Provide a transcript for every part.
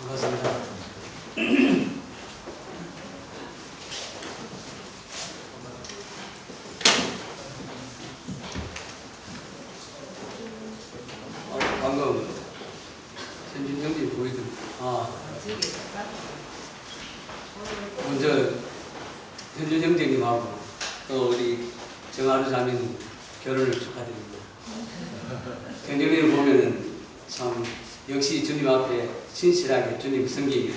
반갑습니다. 방금 현진 형님 보이던 먼저 현진 형제님하고 또 우리 정하루 자매님 결혼을 축하드립니다. 형제님을 보면은 참 역시 주님 앞에 신실하게 주님 섬기기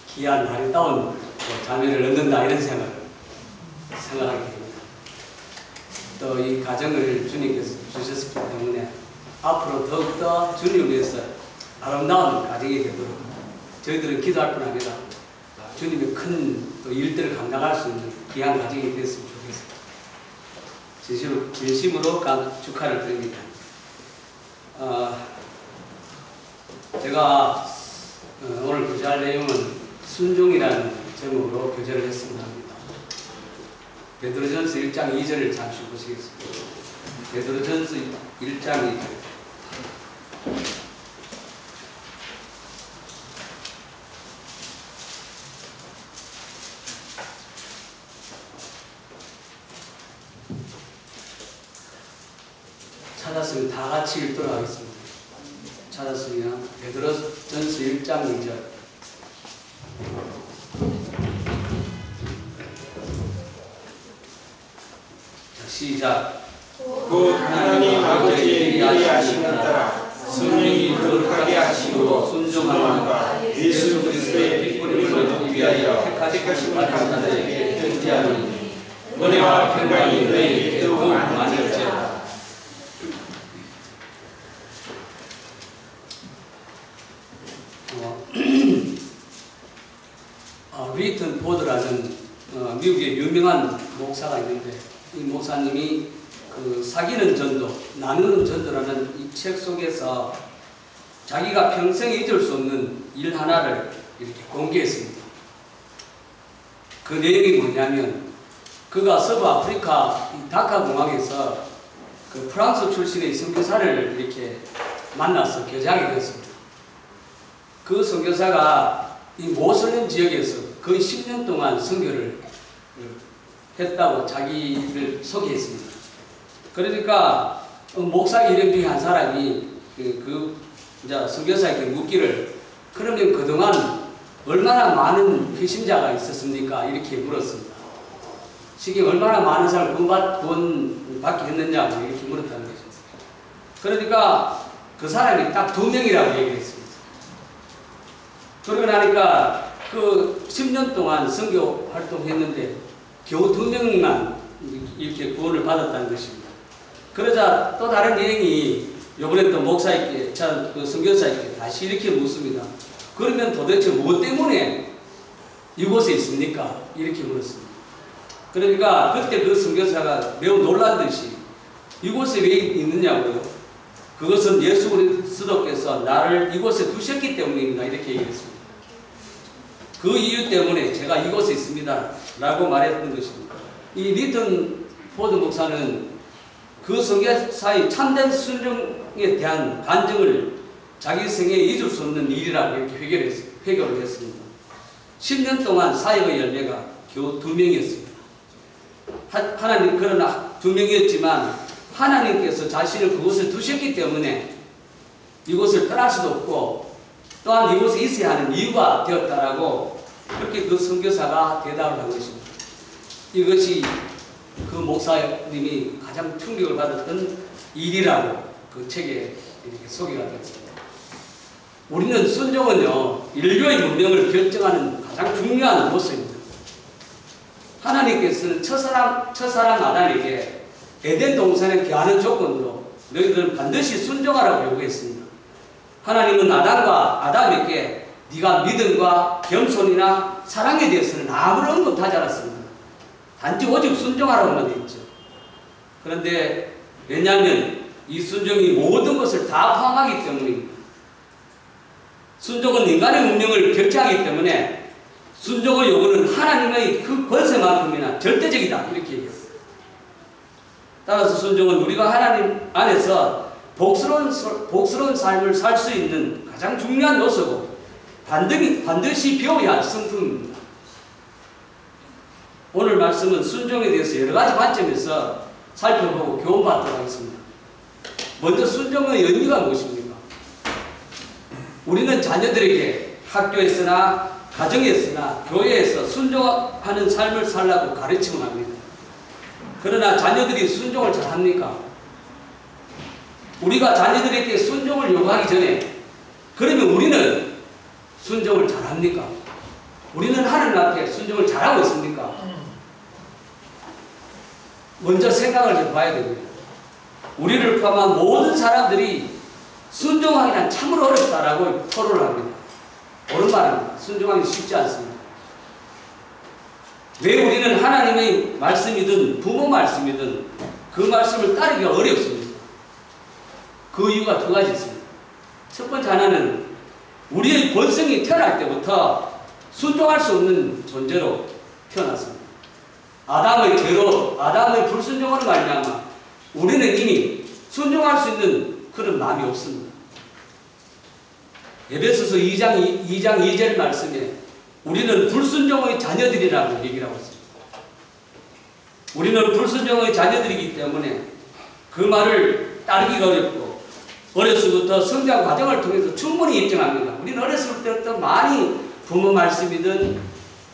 귀한 아름다운 자매를 얻는다 이런 생각하게 됩니다. 또 이 가정을 주님께서 주셨기 때문에 앞으로 더욱더 주님을 위해서 아름다운 가정이 되도록 저희들은 기도할 뿐 아니라 주님의 큰 또 일들을 감당할 수 있는 귀한 가정이 됐으면 좋겠습니다. 진심으로 축하를 드립니다. 제가 오늘 교제할 내용은 순종이라는 제목으로 교제를 했습니다. 베드로전서 1장 2절을 잠시 보시겠습니다. 베드로전서 1장 2절. 찾았으면 다 같이 읽도록 하겠습니다. 찾았으면 베드로전서 1장 2절. 자, 시작. 곧 하나님 아버지의 예리하심을 따라 성령이 거룩하게 하시고 순종함과 예수 그리스도의 빛보림을 얻기 위하여 택하심을 받은 자들에게 편지하노니 은혜와 평강이 너희에게 더욱 많을지어다. 리턴 포드라는 미국의 유명한 목사가 있는데 이 목사님이 그 사귀는 전도, 나누는 전도라는 이 책 속에서 자기가 평생 잊을 수 없는 일 하나를 이렇게 공개했습니다. 그 내용이 뭐냐면 그가 서부 아프리카 다카 공항에서 그 프랑스 출신의 선교사를 이렇게 만나서 교제하게 되었습니다. 그 선교사가 이 모슬림 지역에서 거의 10년 동안 선교를 했다고 자기를 소개했습니다. 그러니까 목사 일행 중에 한 사람이 이제 선교사에게 묻기를 그러면 그동안 얼마나 많은 회심자가 있었습니까? 이렇게 물었습니다. 시기 얼마나 많은 사람을 구원받게 했느냐고 이렇게 물었다는 것입니다. 그러니까 그 사람이 딱 2명이라고 얘기했습니다. 그러고 나니까 그 10년 동안 선교 활동했는데 겨우 2명만 이렇게 구원을 받았다는 것입니다. 그러자 또 다른 여행이 이번에 또 목사에게, 그 선교사에게 다시 이렇게 묻습니다. 그러면 도대체 무엇 때문에 이곳에 있습니까? 이렇게 물었습니다. 그러니까 그때 그 선교사가 매우 놀란 듯이 이곳에 왜 있느냐고요? 그것은 예수 그리스도께서 나를 이곳에 두셨기 때문입니다. 이렇게 얘기했습니다. 그 이유 때문에 제가 이곳에 있습니다. 라고 말했던 것입니다. 이 리턴 포드 목사는 그 선교사의 참된 순종에 대한 간증을 자기 생애에 잊을 수 없는 일이라고 이렇게 회개를 했습니다. 10년 동안 사역의 열매가 겨우 2명이었습니다. 하나님, 그러나 2명이었지만 하나님께서 자신을 그곳에 두셨기 때문에 이곳을 떠날 수도 없고 또한 이곳에 있어야 하는 이유가 되었다라고 그렇게 그 선교사가 대답을 한 것입니다. 이것이 그 목사님이 가장 충격을 받았던 일이라고 그 책에 이렇게 소개가 되었습니다. 우리는 순종은요, 인류의 문명을 결정하는 가장 중요한 모습입니다. 하나님께서는 첫사람 아담에게 에덴 동산에 거하는 조건으로 너희들은 반드시 순종하라고 요구했습니다. 하나님은 아담에게 네가 믿음과 겸손이나 사랑에 대해서는 아무런 언급하지 않았습니다. 단지 오직 순종하라고만 했죠. 그런데 왜냐하면 이 순종이 모든 것을 다 포함하기 때문입니다. 순종은 인간의 운명을 결정하기 때문에 순종의 요구는 하나님의 그 권세만큼이나 절대적이다 이렇게 얘기했어요. 따라서 순종은 우리가 하나님 안에서 복스러운 삶을 살 수 있는 가장 중요한 요소고 반드시 배워야 할 성품입니다. 오늘 말씀은 순종에 대해서 여러 가지 관점에서 살펴보고 교훈받도록 하겠습니다. 먼저 순종의 의미가 무엇입니까? 우리는 자녀들에게 학교에서나 가정에서나 교회에서 순종하는 삶을 살라고 가르치곤 합니다. 그러나 자녀들이 순종을 잘합니까? 우리가 자녀들에게 순종을 요구하기 전에 그러면 우리는 순종을 잘합니까? 우리는 하나님 앞에 순종을 잘하고 있습니까? 먼저 생각을 해봐야 됩니다. 우리를 포함한 모든 사람들이 순종하기란 참으로 어렵다라고 토론을 합니다. 옳은 말입니다. 순종하기 쉽지 않습니다. 왜 우리는 하나님의 말씀이든 부모 말씀이든 그 말씀을 따르기가 어렵습니다. 그 이유가 두 가지 있습니다. 첫 번째 하나는 우리의 본성이 태어날 때부터 순종할 수 없는 존재로 태어났습니다. 아담의 죄로, 아담의 불순종으로 말미암아 우리는 이미 순종할 수 있는 그런 마음이 없습니다. 에베소서 2장 2절 말씀에 우리는 불순종의 자녀들이라고 얘기를 하고 있습니다. 우리는 불순종의 자녀들이기 때문에 그 말을 따르기가 어렵고 어려서부터 성장 과정을 통해서 충분히 인정합니다. 우리는 어렸을 때부터 많이 부모 말씀이든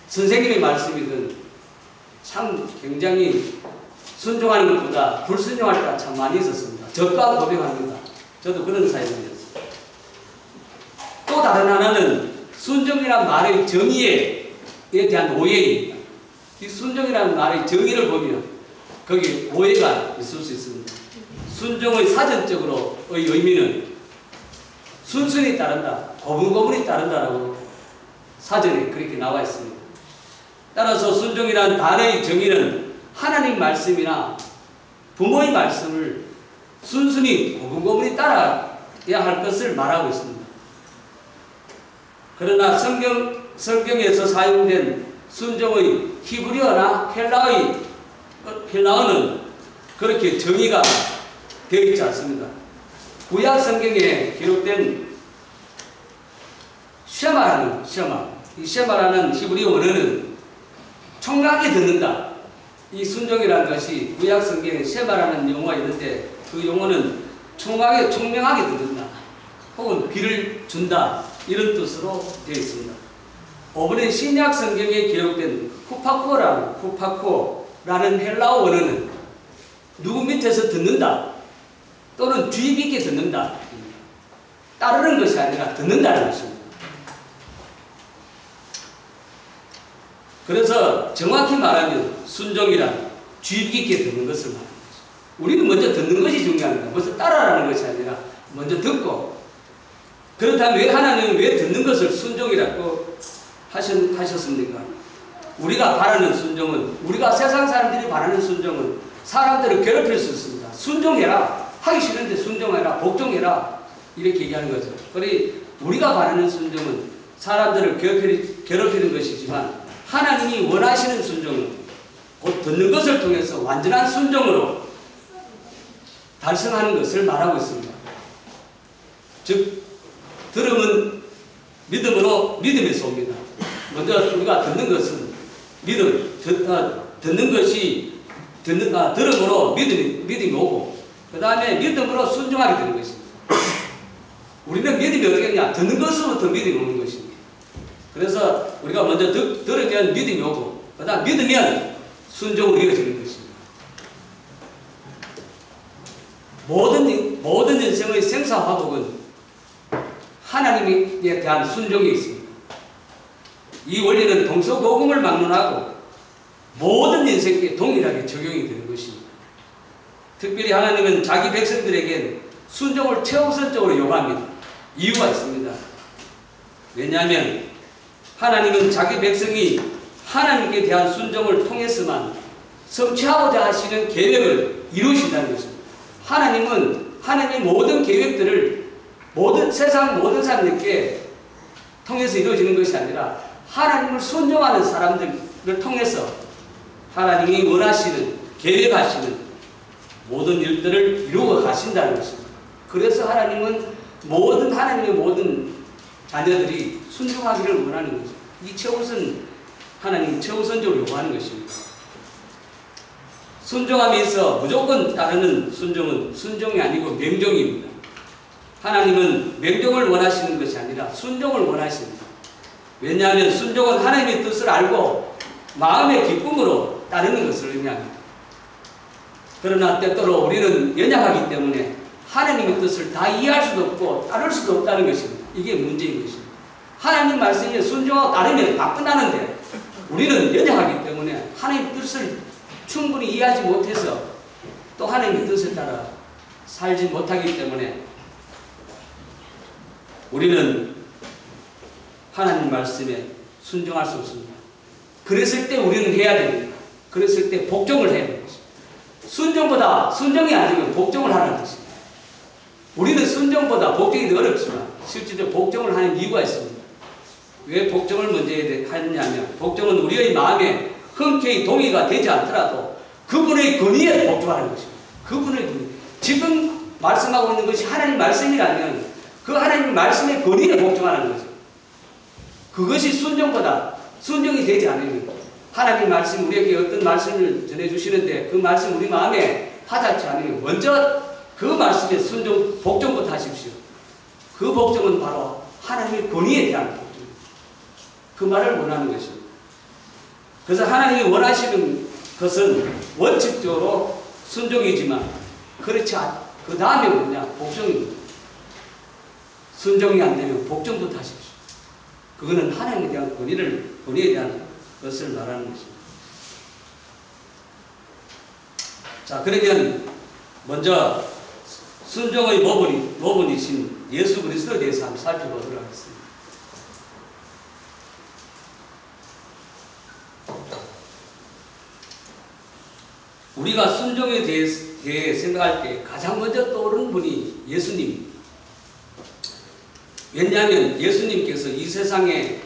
선생님의 말씀이든 참 굉장히 순종하는 것보다 불순종할 때가 참 많이 있었습니다. 저가 고백합니다. 저도 그런 사람이었습니다. 또 다른 하나는 순종이라는 말의 정의에 대한 오해입니다. 이 순종이라는 말의 정의를 보면 거기에 오해가 있을 수 있습니다. 순종의 사전적으로의 의미는 순순히 따른다, 고분고분히 따른다라고 사전에 그렇게 나와 있습니다. 따라서 순종이라는 단어의 정의는 하나님 말씀이나 부모의 말씀을 순순히 고분고분히 따라야 할 것을 말하고 있습니다. 그러나 성경에서 사용된 순종의 히브리어나 헬라어는 그렇게 정의가 되어 있지 않습니다. 구약 성경에 기록된 쉐마라는 이 쉐마라는 히브리어 원어는 청각에 듣는다. 이 순종이라는 것이 구약 성경에 쉐마라는 용어가 있는데 그 용어는 총명하게 듣는다. 혹은 귀를 준다. 이런 뜻으로 되어 있습니다. 이번에 신약 성경에 기록된 후파코라는 헬라어 원어는 누구 밑에서 듣는다 또는 주의 깊게 듣는다, 따르는 것이 아니라 듣는다는 것입니다. 그래서 정확히 말하면 순종이란 주의 깊게 듣는 것을 말합니다. 우리는 먼저 듣는 것이 중요합니다. 먼저 따라라는 것이 아니라 먼저 듣고, 그렇다면 왜 하나님은 왜 듣는 것을 순종이라고 하셨습니까? 우리가 바라는 순종은, 우리가 세상 사람들이 바라는 순종은 사람들을 괴롭힐 수 있습니다. 순종해라, 하기 싫은데 순종해라, 복종해라, 이렇게 얘기하는 거죠. 그러니 우리가 바라는 순종은 사람들을 괴롭히는 것이지만 하나님이 원하시는 순종은 곧 듣는 것을 통해서 완전한 순종으로 달성하는 것을 말하고 있습니다. 즉 들음은 믿음으로 믿음에서 옵니다. 먼저 우리가 듣는 것은 들음으로 믿음이 오고 그 다음에 믿음으로 순종하게 되는 것입니다. 우리는 믿음이 어떻게 했냐? 듣는 것으로부터 믿음이 오는 것입니다. 그래서 우리가 먼저 들으면 믿음이 오고 그 다음 믿으면 순종으로 이어지는 것입니다. 모든 인생의 생사화복은 하나님에 대한 순종이 있습니다. 이 원리는 동서고금을 막론하고 모든 인생에 동일하게 적용이 되는 것입니다. 특별히 하나님은 자기 백성들에게 순종을 최우선적으로 요구합니다. 이유가 있습니다. 왜냐하면 하나님은 자기 백성이 하나님께 대한 순종을 통해서만 성취하고자 하시는 계획을 이루신다는 것입니다. 하나님은 하나님의 모든 계획들을 세상 모든 사람들께 통해서 이루어지는 것이 아니라 하나님을 순종하는 사람들을 통해서 하나님이 원하시는, 계획하시는 모든 일들을 이루어 가신다는 것입니다. 그래서 하나님은 하나님의 모든 자녀들이 순종하기를 원하는 거죠. 이 최우선, 하나님 최우선적으로 요구하는 것입니다. 순종하면서 무조건 따르는 순종은 순종이 아니고 명종입니다. 하나님은 명종을 원하시는 것이 아니라 순종을 원하십니다. 왜냐하면 순종은 하나님의 뜻을 알고 마음의 기쁨으로 따르는 것을 의미합니다. 그러나 때때로 우리는 연약하기 때문에 하나님의 뜻을 다 이해할 수도 없고 따를 수도 없다는 것입니다. 이게 문제인 것입니다. 하나님 말씀에 순종하고 따르면 다 끝나는데 우리는 연약하기 때문에 하나님의 뜻을 충분히 이해하지 못해서 또 하나님의 뜻에 따라 살지 못하기 때문에 우리는 하나님 말씀에 순종할 수 없습니다. 그랬을 때 우리는 해야 됩니다. 그랬을 때 복종을 해야 됩니다. 순종이 아니면 복종을 하는 것입니다. 우리는 순종보다 복종이 더 어렵지만 실제로 복종을 하는 이유가 있습니다. 왜 복종을 먼저 하느냐면 복종은 우리의 마음에 흔쾌히 동의가 되지 않더라도 그분의 권위에 복종하는 것입니다. 그분의 권위. 지금 말씀하고 있는 것이 하나님 말씀이라면 그 하나님 말씀의 권위에 복종하는 거죠. 그것이 순종이 되지 않으면 하나님 말씀 우리에게 어떤 말씀을 전해주시는데 그 말씀 우리 마음에 와닿지 않으면 먼저 그 말씀에 복종부터 하십시오. 그 복종은 바로 하나님의 권위에 대한 복종입니다. 그 말을 원하는 것입니다. 그래서 하나님이 원하시는 것은 원칙적으로 순종이지만 그렇지 그 다음에 뭐냐? 복종입니다. 순종이 안 되면 복종부터 하십시오. 그거는 하나님에 대한 권위에 대한 것을 말하는 것입니다. 자, 그러면 먼저 순종의 모본이신 예수 그리스도에 대해서 한번 살펴보도록 하겠습니다. 우리가 순종에 대해 생각할 때 가장 먼저 떠오르는 분이 예수님입니다. 왜냐하면 예수님께서 이 세상에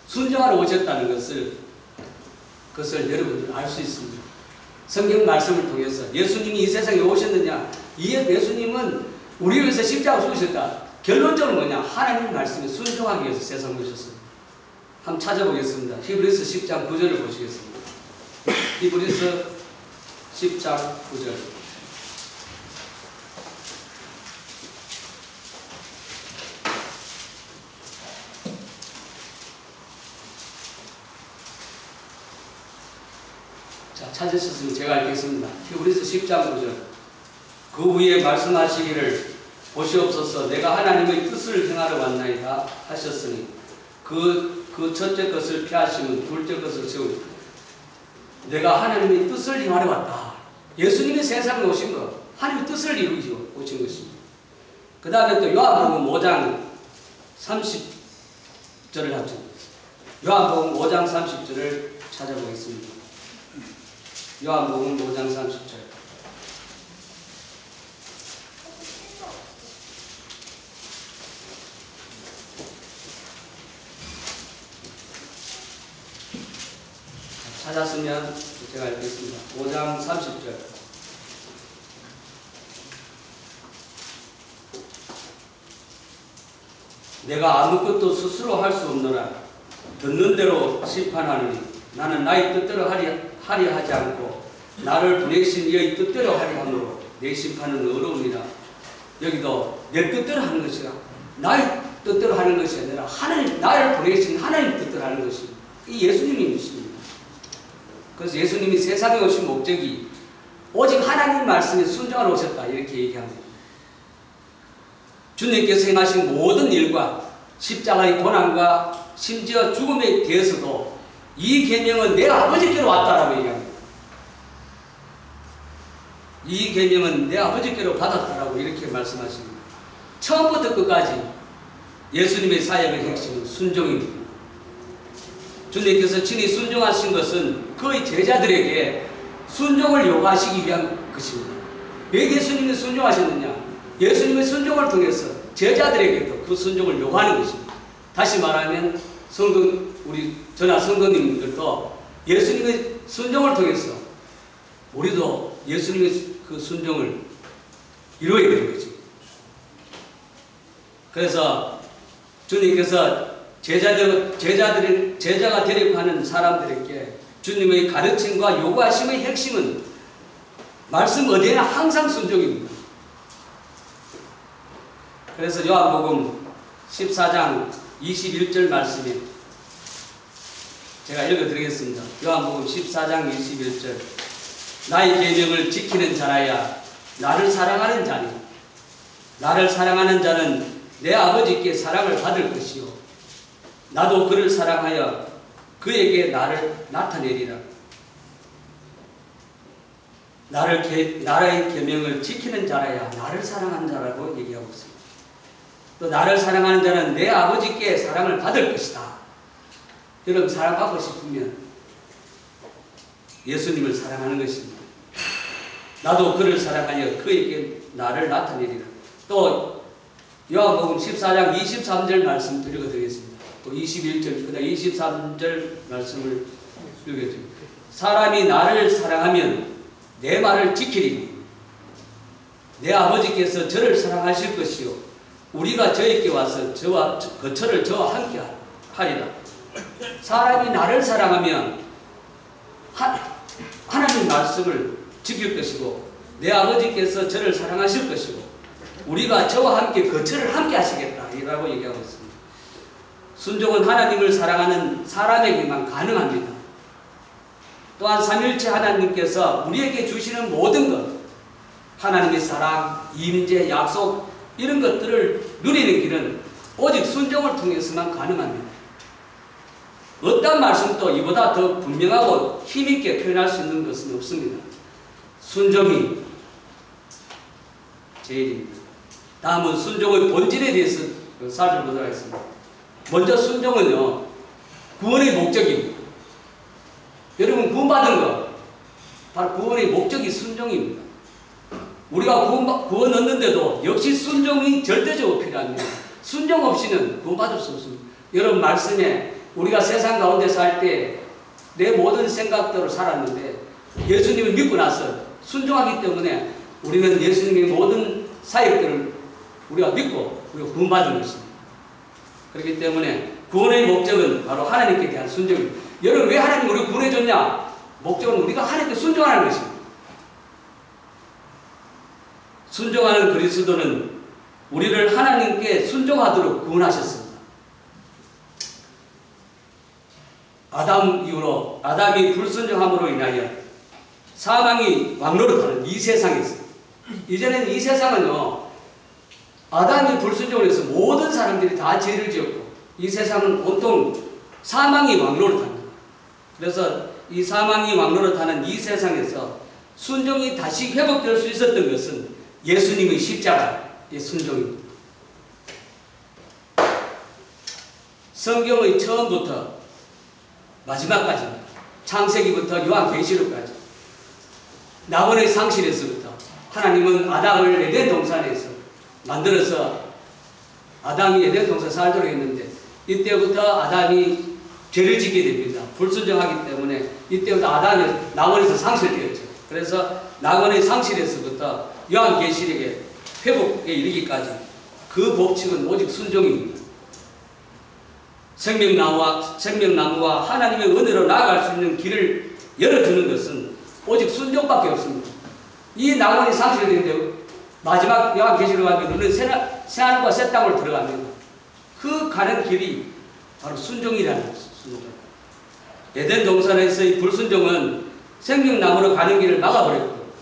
순종하러 오셨다는 그것을 여러분들 알 수 있습니다. 성경 말씀을 통해서 예수님이 이 세상에 오셨느냐? 예수님은 우리 위해서 십자가를 죽으셨다. 결론적으로 뭐냐? 하나님 말씀에 순종하기 위해서 세상에 오셨습니다. 한번 찾아보겠습니다. 히브리서 10장 9절을 보시겠습니다. 히브리서 10장 9절. 자, 찾으셨으면 제가 읽겠습니다. 히브리서 10장 9절. 그 후에 말씀하시기를 보시옵소서 내가 하나님의 뜻을 행하러 왔나이다 하셨으니 그 첫째 것을 피하시면 둘째 것을 세우고 내가 하나님의 뜻을 행하러 왔다. 예수님이 세상에 오신 것, 하나님의 뜻을 이루기 오신 것입니다. 그 다음에 또 요한복음 5장 30절을 합쳐 요한복음 5장 30절을 찾아보겠습니다. 요한복음 5장 30절. 찾았으면 제가 읽겠습니다. 5장 30절. 내가 아무것도 스스로 할 수 없노라. 듣는 대로 심판하느니 나는 나의 뜻대로 하려 하지 않고 나를 보내신 이의 뜻대로 하려 함으로 내 심판은 어려우니라. 여기도 내 뜻대로 하는 것이라 나의 뜻대로 하는 것이 아니라 하나님, 나를 보내신 하나님 뜻대로 하는 것이 이 예수님이십니다. 그래서 예수님이 세상에 오신 목적이 오직 하나님 말씀에 순종하러 오셨다 이렇게 얘기합니다. 주님께서 행하신 모든 일과 십자가의 고난과 심지어 죽음에 대해서도 이 계명은 내 아버지께로 왔다라고 얘기합니다. 이 계명은 내 아버지께로 받았다라고 이렇게 말씀하십니다. 처음부터 끝까지 예수님의 사역의 핵심은 순종입니다. 주님께서 친히 순종하신 것은 그의 제자들에게 순종을 요구하시기 위한 것입니다. 왜 예수님이 순종하셨느냐? 예수님의 순종을 통해서 제자들에게도 그 순종을 요구하는 것입니다. 다시 말하면 우리 전하 성도님들도 예수님의 순종을 통해서 우리도 예수님의 그 순종을 이루어야 되는 거죠. 그래서 주님께서 제자가 되려고 하는 사람들에게 주님의 가르침과 요구하심의 핵심은 말씀 어디에나 항상 순종입니다. 그래서 요한복음 14장 21절 말씀에 제가 읽어드리겠습니다. 요한복음 14장 21절. 나의 계명을 지키는 자라야 나를 사랑하는 자니 나를 사랑하는 자는 내 아버지께 사랑을 받을 것이요 나도 그를 사랑하여 그에게 나를 나타내리라. 나의 계명을 지키는 자라야 나를 사랑하는 자라고 얘기하고 있습니다. 또 나를 사랑하는 자는 내 아버지께 사랑을 받을 것이다. 여러분 사랑받고 싶으면 예수님을 사랑하는 것입니다. 나도 그를 사랑하여 그에게 나를 나타내리라. 또 요한복음 14장 23절 말씀 읽어드리겠습니다. 또 21절, 그다음 23절 말씀을 읽어드립니다. 사람이 나를 사랑하면 내 말을 지키리니 내 아버지께서 저를 사랑하실 것이요 우리가 저에게 와서 저를 저와 함께 하리라. 사람이 나를 사랑하면 하나님 말씀을 지킬 것이고 내 아버지께서 저를 사랑하실 것이고 우리가 저와 함께 거처를 함께 하시겠다 이라고 얘기하고 있습니다. 순종은 하나님을 사랑하는 사람에게만 가능합니다. 또한 삼일체 하나님께서 우리에게 주시는 모든 것 하나님의 사랑, 임재, 약속 이런 것들을 누리는 길은 오직 순종을 통해서만 가능합니다. 어떤 말씀도 이보다 더 분명하고 힘있게 표현할 수 있는 것은 없습니다. 순종이 제일입니다. 다음은 순종의 본질에 대해서 살펴보도록 하겠습니다. 먼저 순종은요, 구원의 목적입니다. 여러분 구원받은 것, 바로 구원의 목적이 순종입니다. 우리가 구원 얻는데도 역시 순종이 절대적으로 필요합니다. 순종 없이는 구원받을 수 없습니다. 여러분 말씀에 우리가 세상 가운데 살 때 내 모든 생각대로 살았는데 예수님을 믿고 나서 순종하기 때문에 우리는 예수님의 모든 사역들을 우리가 믿고 우리가 구원받은 것입니다. 그렇기 때문에 구원의 목적은 바로 하나님께 대한 순종입니다. 여러분 왜 하나님이 우리를 구원해줬냐? 목적은 우리가 하나님께 순종하는 것입니다. 순종하는 그리스도는 우리를 하나님께 순종하도록 구원하셨습니다. 아담 이후로 아담이 불순종함으로 인하여 사망이 왕노릇하는 이 세상에서 이제는 이 세상은요 아담이 불순종을 해서 모든 사람들이 다 죄를 지었고 이 세상은 온통 사망이 왕노릇합니다. 그래서 이 사망이 왕노릇하는 이 세상에서 순종이 다시 회복될 수 있었던 것은 예수님의 십자가의 순종입니다. 성경의 처음부터 마지막까지입니다. 창세기부터 요한계시록까지 낙원의 상실에서부터 하나님은 아담을 에덴 동산에서 만들어서 아담이 에덴 동산 살도록 했는데 이때부터 아담이 죄를 짓게 됩니다. 불순종하기 때문에 이때부터 아담이 낙원에서 상실되었죠. 그래서 낙원의 상실에서부터 요한계시록의 회복에 이르기까지 그 법칙은 오직 순종입니다. 생명나무와 하나님의 은혜로 나아갈 수 있는 길을 열어주는 것은 오직 순종밖에 없습니다. 이 낙원이 상실되는데 마지막 요한계시록 하면 우리는 새하늘과 새 땅으로 들어갑니다. 그 가는 길이 바로 순종이라는 것입니다. 순종. 에덴 동산에서의 불순종은 생명나무로 가는 길을 막아버렸고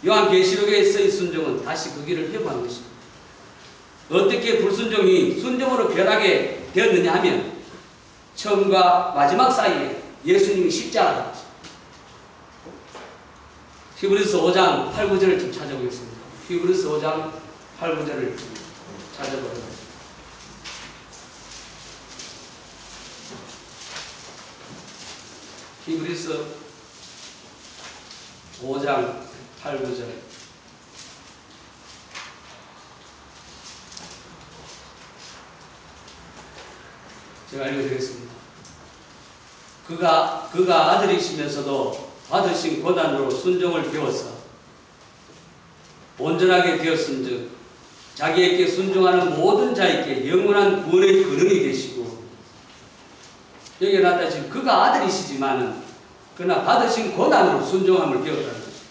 요한계시록에서의 순종은 다시 그 길을 회복한 것입니다. 어떻게 불순종이 순종으로 변하게 되었느냐 하면 처음과 마지막 사이에 예수님이 십자가다. 히브리서 5장 8, 9절을 좀 찾아보겠습니다. 히브리서 5장 8, 9절을 찾아보겠습니다. 히브리서 5장 8, 9절. 제가 읽어드리겠습니다. 그가 아들이시면서도 받으신 고난으로 순종을 배워서 온전하게 되었은즉 자기에게 순종하는 모든 자에게 영원한 구원의 근원이 되시고, 여기에 나타나신 그가 아들이시지만은 그러나 받으신 고난으로 순종함을 배웠다는 것입니다.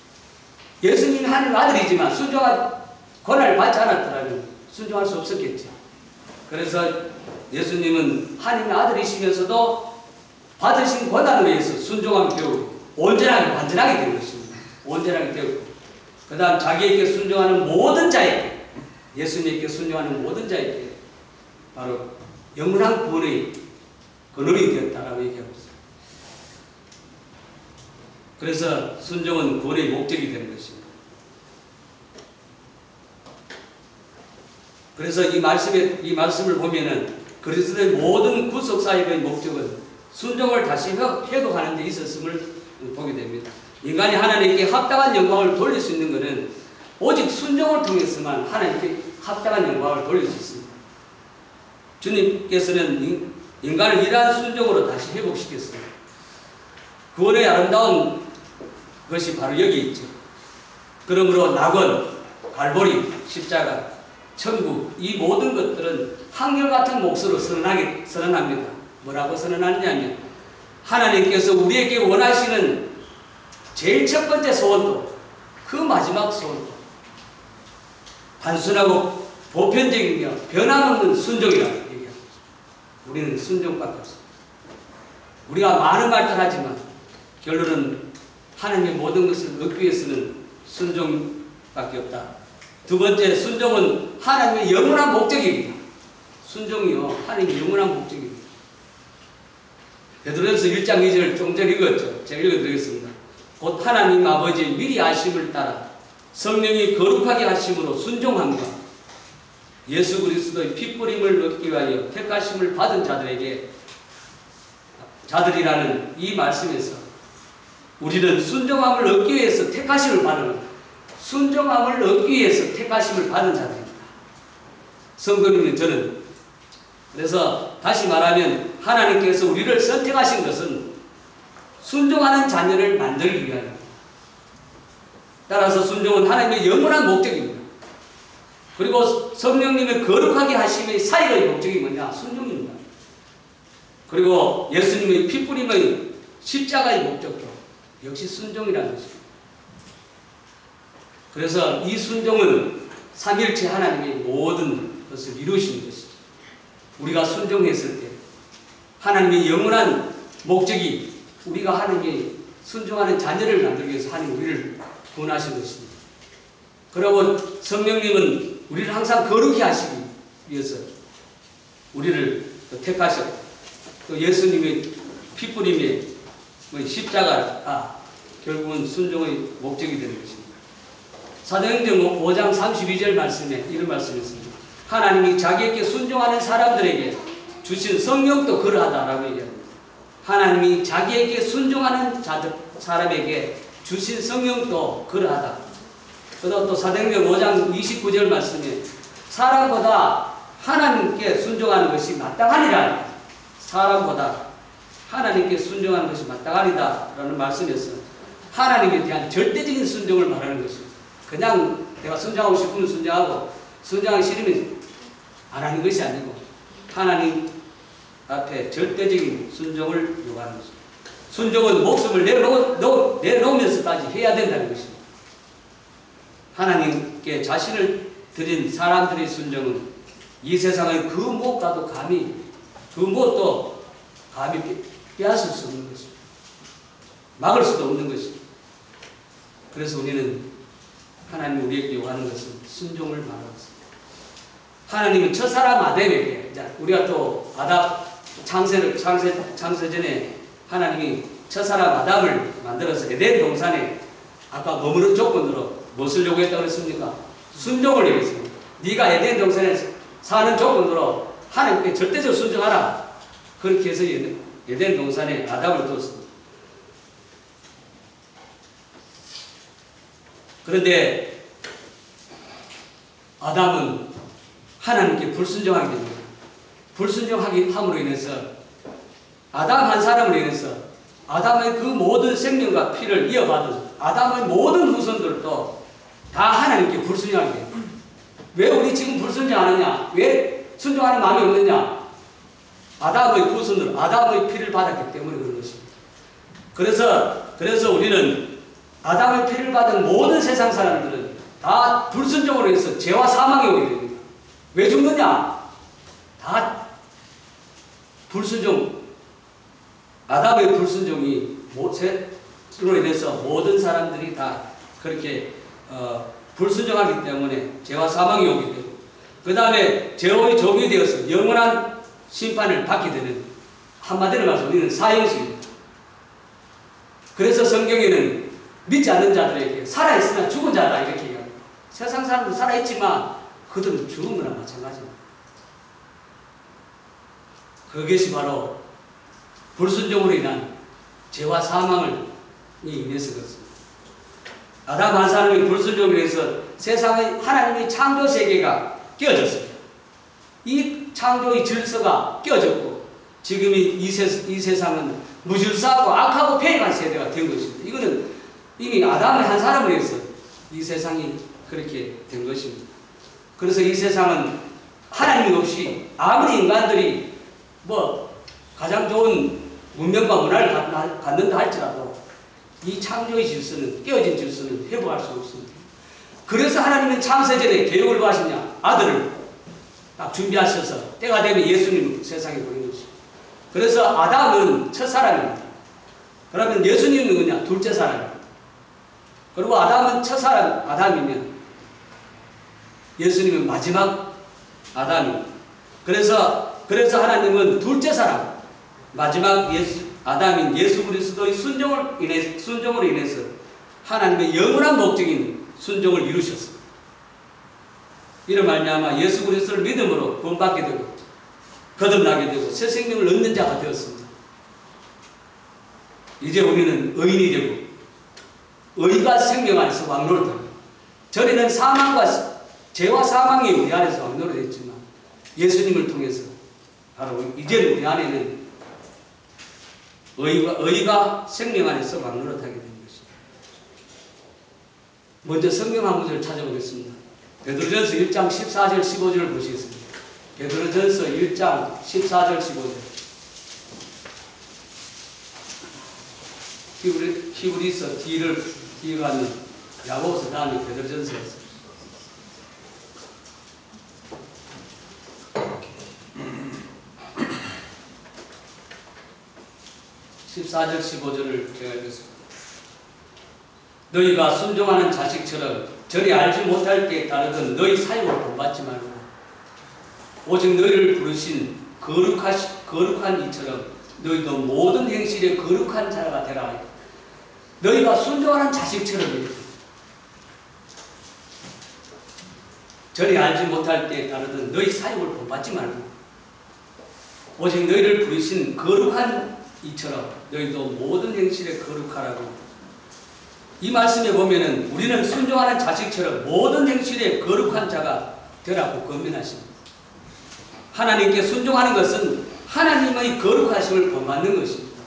예수님이 하나님 아들이지만 순종할 고난을 받지 않았더라면 순종할 수 없었겠죠. 그래서 예수님은 하나님의 아들이시면서도 받으신 고난을 위해서 순종함을 배우고 온전하게 완전하게 된 것입니다. 온전하게 되었고, 그 다음 자기에게 순종하는 모든 자에게, 예수님께 순종하는 모든 자에게 바로 영원한 구원의 근원이 되었다라고 얘기하고 있습니다. 그래서 순종은 구원의 목적이 되는 것입니다. 그래서 이 말씀을 보면은 그리스도의 모든 구속 사역의 목적은 순종을 다시 회복하는 데 있었음을 보게 됩니다. 인간이 하나님께 합당한 영광을 돌릴 수 있는 것은 오직 순종을 통해서만 하나님께 합당한 영광을 돌릴 수 있습니다. 주님께서는 인간을 이러한 순종으로 다시 회복시켰습니다. 구원의 아름다운 것이 바로 여기 있죠. 그러므로 낙원, 갈보리, 십자가, 천국, 이 모든 것들은 한결같은 몫으로 선언합니다. 뭐라고 선언하느냐면 하나님께서 우리에게 원하시는 제일 첫 번째 소원도 그 마지막 소원도 단순하고 보편적이며 변함없는 순종이라고 얘기합니다. 우리는 순종밖에 없습니다. 우리가 많은 말들 하지만 결론은 하나님의 모든 것을 얻기 위해서는 순종밖에 없다. 두 번째, 순종은 하나님의 영원한 목적입니다. 순종이요, 하나님의 영원한 목적입니다. 베드로전서 1장 2절 좀 전에 읽었죠. 제가 읽어드리겠습니다. 곧 하나님 아버지의 미리 아심을 따라 성령이 거룩하게 하심으로 순종함과 예수 그리스도의 핏뿌림을 얻기 위하여 택하심을 받은 자들이라는 이 말씀에서 우리는 순종함을 얻기 위해서 택하심을 받은, 순종함을 얻기 위해서 택하심을 받은 자들입니다. 성도님은 저는, 그래서 다시 말하면 하나님께서 우리를 선택하신 것은 순종하는 자녀를 만들기 위하여입니다. 따라서 순종은 하나님의 영원한 목적입니다. 그리고 성령님의 거룩하게 하심의 사역의 목적이 뭐냐? 순종입니다. 그리고 예수님의 핏뿌림의 십자가의 목적도 역시 순종이라는 것입니다. 그래서 이 순종은 삼위일체 하나님의 모든 것을 이루시는 것이죠. 우리가 순종했을 때 하나님의 영원한 목적이 우리가 하나님의 순종하는 자녀를 만들기 위해서 하나님 우리를 구원하신 것입니다. 그리고 성령님은 우리를 항상 거룩히 하시기 위해서 우리를 택하셨고, 또 예수님의 핏뿌림의 십자가가 결국은 순종의 목적이 되는 것입니다. 사도행전 5장 32절 말씀에 이런 말씀이 있습니다. 하나님이 자기에게 순종하는 사람들에게 주신 성령도 그러하다라고 얘기합니다. 하나님이 자기에게 순종하는 사람에게 주신 성령도 그러하다. 또 사도행전 5장 29절 말씀에 사람보다 하나님께 순종하는 것이 마땅하니라. 사람보다 하나님께 순종하는 것이 마땅하리다 라는 말씀에서 하나님에 대한 절대적인 순종을 말하는 것입니다. 그냥 내가 순종하고 싶으면 순종하고 순종하기 싫으면 안 하는 것이 아니고 하나님 앞에 절대적인 순종을 요구하는 것입니다. 순종은 목숨을 내놓으면서까지 해야 된다는 것입니다. 하나님께 자신을 드린 사람들의 순종은 이 세상의 그 무엇과도 감히 빼앗을 수 없는 것입니다. 막을 수도 없는 것입니다. 그래서 우리는 하나님이 우리에게 요구하는 것은 순종을 말하고 있습니다. 하나님은 첫사람 아담에게, 우리가 또 창세전에 하나님이 첫사람 아담을 만들어서 에덴 동산에 아까 머무는 조건으로 무엇을 요구했다고 했습니까? 순종을 요구했습니다. 네가 에덴 동산에 사는 조건으로 하나님께 절대적으로 순종하라. 그렇게 해서 에덴 동산에 아담을 두었습니다. 그런데 아담은 하나님께 불순종하게 됩니다. 불순종함으로 인해서 아담 한 사람으로 인해서 아담의 그 모든 생명과 피를 이어받은 아담의 모든 후손들도 다 하나님께 불순종하게 됩니다. 왜 우리 지금 불순종하느냐? 왜 순종하는 마음이 없느냐? 아담의 후손으로 아담의 피를 받았기 때문에 그런 것입니다. 그래서 우리는 아담의 피를 받은 모든 세상 사람들은 다 불순종으로 해서 죄와 사망에 오게 됩니다. 왜 죽느냐? 다 불순종, 아담의 불순종이 으로 인해서 모든 사람들이 다 그렇게 불순종하기 때문에 죄와 사망이 오게 되고, 그 다음에 죄의 종이 되어서 영원한 심판을 받게 되는, 한마디로 말해서 우리는 사형수입니다. 그래서 성경에는 믿지 않는 자들에게 살아있으나 죽은 자다 이렇게 얘기합니다. 세상 사람들 살아있지만 그들은 죽은 거나 마찬가지입니다. 그것이 바로 불순종으로 인한 죄와 사망을 인해서 그렇습니다. 아담 한 사람의 불순종으로 인해서 세상의 하나님의 창조 세계가 깨어졌습니다. 이 창조의 질서가 깨어졌고 지금 이 세상은 무질서하고 악하고 폐역한 세대가 된 것입니다. 이거는 이미 아담의 한 사람을 위해서 이 세상이 그렇게 된 것입니다. 그래서 이 세상은 하나님이 없이 아무리 인간들이 가장 좋은 문명과 문화를 갖는다 할지라도 이 창조의 질서는, 깨어진 질서는 회복할 수 없습니다. 그래서 하나님은 창세전에 계획을 뭐 하시냐? 아들을 딱 준비하셔서 때가 되면 예수님을 세상에 보내는 것입니다. 그래서 아담은 첫 사람입니다. 그러면 예수님은 누구냐? 둘째 사람입니다. 그리고 아담은 첫 사람, 아담이면 예수님은 마지막 아담입니다. 그래서 하나님은 둘째 사람, 마지막 아담인 예수 그리스도의 순종으로 인해서 하나님의 영원한 목적인 순종을 이루셨습니다. 이를 말미암아 예수 그리스도를 믿음으로 구원받게 되고 거듭나게 되고 새 생명을 얻는 자가 되었습니다. 이제 우리는 의인이 되고 의가 생명 안에서 왕노를 합니다. 전에는 죄와 사망이 우리 안에서 왕노를 했지만 예수님을 통해서 바로 이제는 우리 안에는 의가 생명 안에서 왕노릇하게 된 것입니다. 먼저 성경 한 구절 찾아보겠습니다. 베드로전서 1장 14절 15절을 보시겠습니다. 베드로전서 1장 14절 15절. 히브리서 뒤를 이어가는 야고보서 다음에 베드로전서였습니다. 14절 15절을 제가 읽겠습니다. 너희가 순종하는 자식처럼 전에 알지 못할 때에 따르던 너희 사역을 본받지 말고 오직 너희를 부르신 거룩한 이처럼 너희도 모든 행실에 거룩한 자가 되라. 너희가 순종하는 자식처럼 이렇게 전에 알지 못할 때에 따르던 너희 사역을 본받지 말고 오직 너희를 부르신 거룩한 이처럼 너희도 모든 행실에 거룩하라고. 이 말씀에 보면은 우리는 순종하는 자식처럼 모든 행실에 거룩한 자가 되라고 권면하십니다. 하나님께 순종하는 것은 하나님의 거룩하심을 본받는 것입니다.